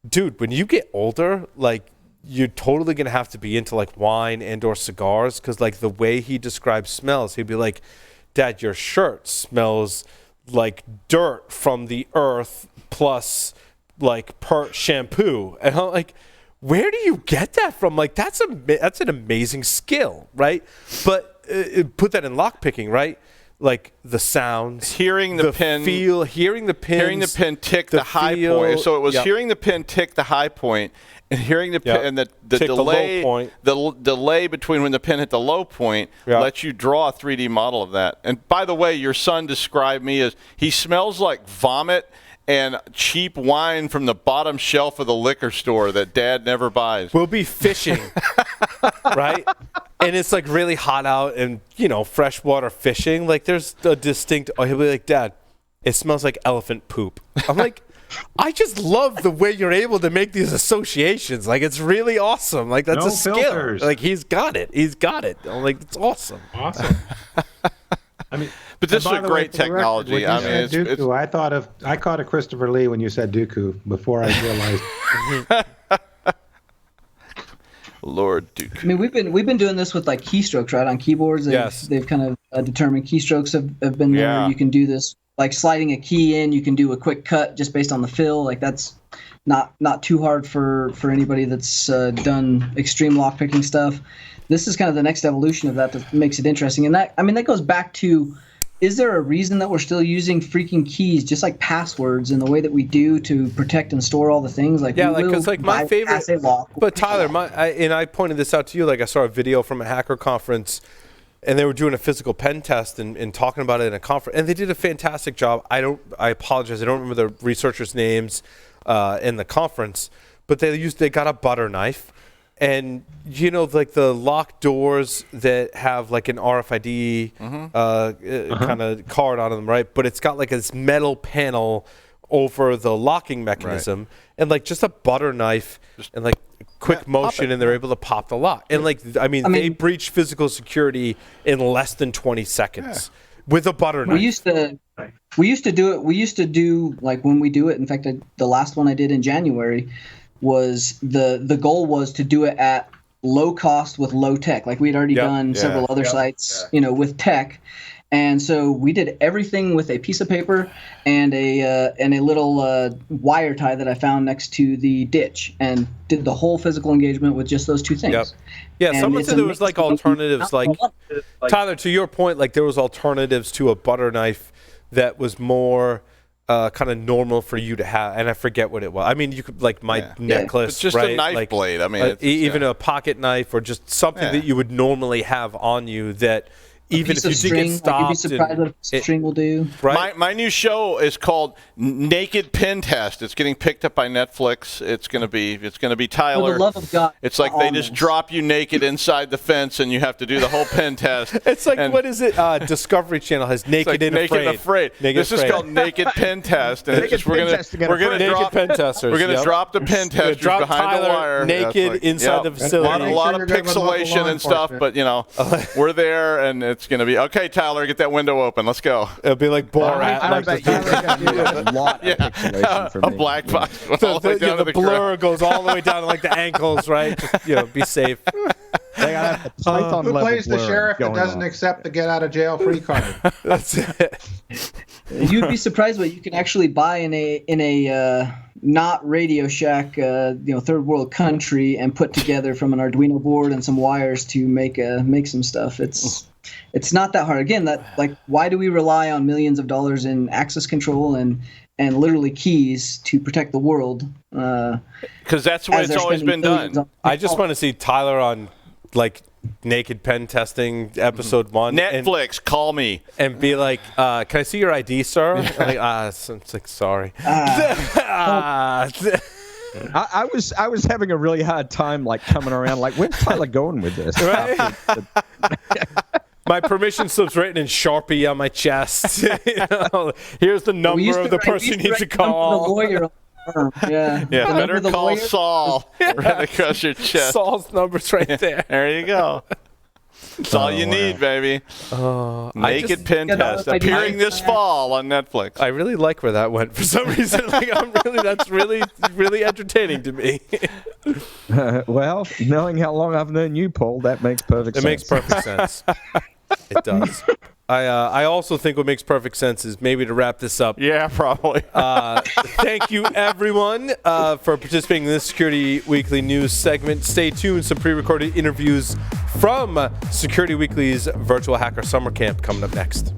dude, when you get older, like, you're totally going to have to be into, like, wine and or cigars because, like, the way he describes smells, he'd be like, Dad, your shirt smells like dirt from the earth plus, like, shampoo. And I'm like, where do you get that from? Like, that's an amazing skill, right? But put that in lockpicking, right? Like, the sounds, hearing the pin, hearing the pin tick the high point. So it was hearing the pin tick the high point, and hearing the pin and the delay, the low point. The delay between when the pin hit the low point lets you draw a 3D model of that. And by the way, your son described me as he smells like vomit and cheap wine from the bottom shelf of the liquor store that Dad never buys. We'll be fishing, right? And it's, like, really hot out and, freshwater fishing. Like, there's a distinct, he'll be like, Dad, it smells like elephant poop. I'm like, I just love the way you're able to make these associations. Like, it's really awesome. Like, that's a skill. Filters. Like, he's got it. I'm like, it's awesome. Awesome. I mean, but this is a great technology. I mean, Dooku, I caught a Christopher Lee when you said Dooku before I realized. Lord Duke. I mean, we've been doing this with, like, keystrokes, right, on keyboards. They've kind of determined keystrokes have been there. You can do this, like, sliding a key in. You can do a quick cut just based on the fill. Like, that's not too hard for anybody that's done extreme lockpicking stuff. This is kind of the next evolution of that makes it interesting. And that goes back to, is there a reason that we're still using freaking keys, just like passwords, in the way that we do to protect and store all the things? Like, because, like, my favorite. But Tyler, I pointed this out to you. Like, I saw a video from a hacker conference, and they were doing a physical pen test and talking about it in a conference, and they did a fantastic job. I apologize. I don't remember the researchers' names in the conference, but they got a butter knife. And, like, the locked doors that have, like, an RFID kind of card on them, right? But it's got, like, this metal panel over the locking mechanism. Right. And, like, just a butter knife and, like, quick motion, and they're able to pop the lock. And, like, I mean they breached physical security in less than 20 seconds with a butter knife. We used to do, like, when we do it, in fact, the last one I did in January, was the goal was to do it at low cost with low tech. Like, we'd already done several other sites, with tech. And so we did everything with a piece of paper and a little wire tie that I found next to the ditch, and did the whole physical engagement with just those two things. Yep. Yeah, and someone said there was like alternatives, like Tyler, to your point, like there was alternatives to a butter knife that was more kind of normal for you to have, and I forget what it was. I mean, you could like my necklace, it's just right? a knife like, blade. I mean, even a pocket knife or just something that you would normally have on you that. Even if you did get stopped, you'd be surprised what a string will do. Right? My new show is called Naked Pen Test. It's getting picked up by Netflix. It's gonna be Tyler. For the love of God, it's like they just drop you naked inside the fence, and you have to do the whole pen test. It's like, what is it? Discovery Channel has Naked and Afraid. This is called Naked Pen Test, and we're gonna drop the pen testers behind Tyler the wire, naked inside the facility. A lot of pixelation and stuff, but we're there, and it's going to be, okay, Tyler, get that window open. Let's go. It'll be like Borat. I bet a lot of pixelation for me. A black box. The blur goes all the way down to like the ankles, right? Just, be safe. They gotta have the Python who level plays the sheriff that doesn't accept the get out of jail free card? That's it. You'd be surprised what you can actually buy in a not Radio Shack, third world country, and put together from an Arduino board and some wires to make some stuff. It's not that hard. Again, why do we rely on millions of dollars in access control and literally keys to protect the world? Because that's what it's always been done. I just want to see Tyler on like Naked Pen Testing episode 1. Netflix, call me and be like, "Can I see your ID, sir?" It's like, sorry. I was having a really hard time like coming around. Like, where's Tyler going with this? Right? My permission slip's written in Sharpie on my chest. Here's the number of the person you need to call. The lawyer. Yeah. Better call Saul. Right across your chest. Saul's number's right there. There you go. That's all you need, baby. Naked Pen Test appearing this fall on Netflix. I really like where that went for some reason. That's really entertaining to me. Well, knowing how long I've known you, Paul, that makes perfect sense. It makes perfect sense. It does. I also think what makes perfect sense is maybe to wrap this up. Yeah, probably. Thank you, everyone, for participating in this Security Weekly news segment. Stay tuned. Some pre-recorded interviews from Security Weekly's Virtual Hacker Summer Camp coming up next.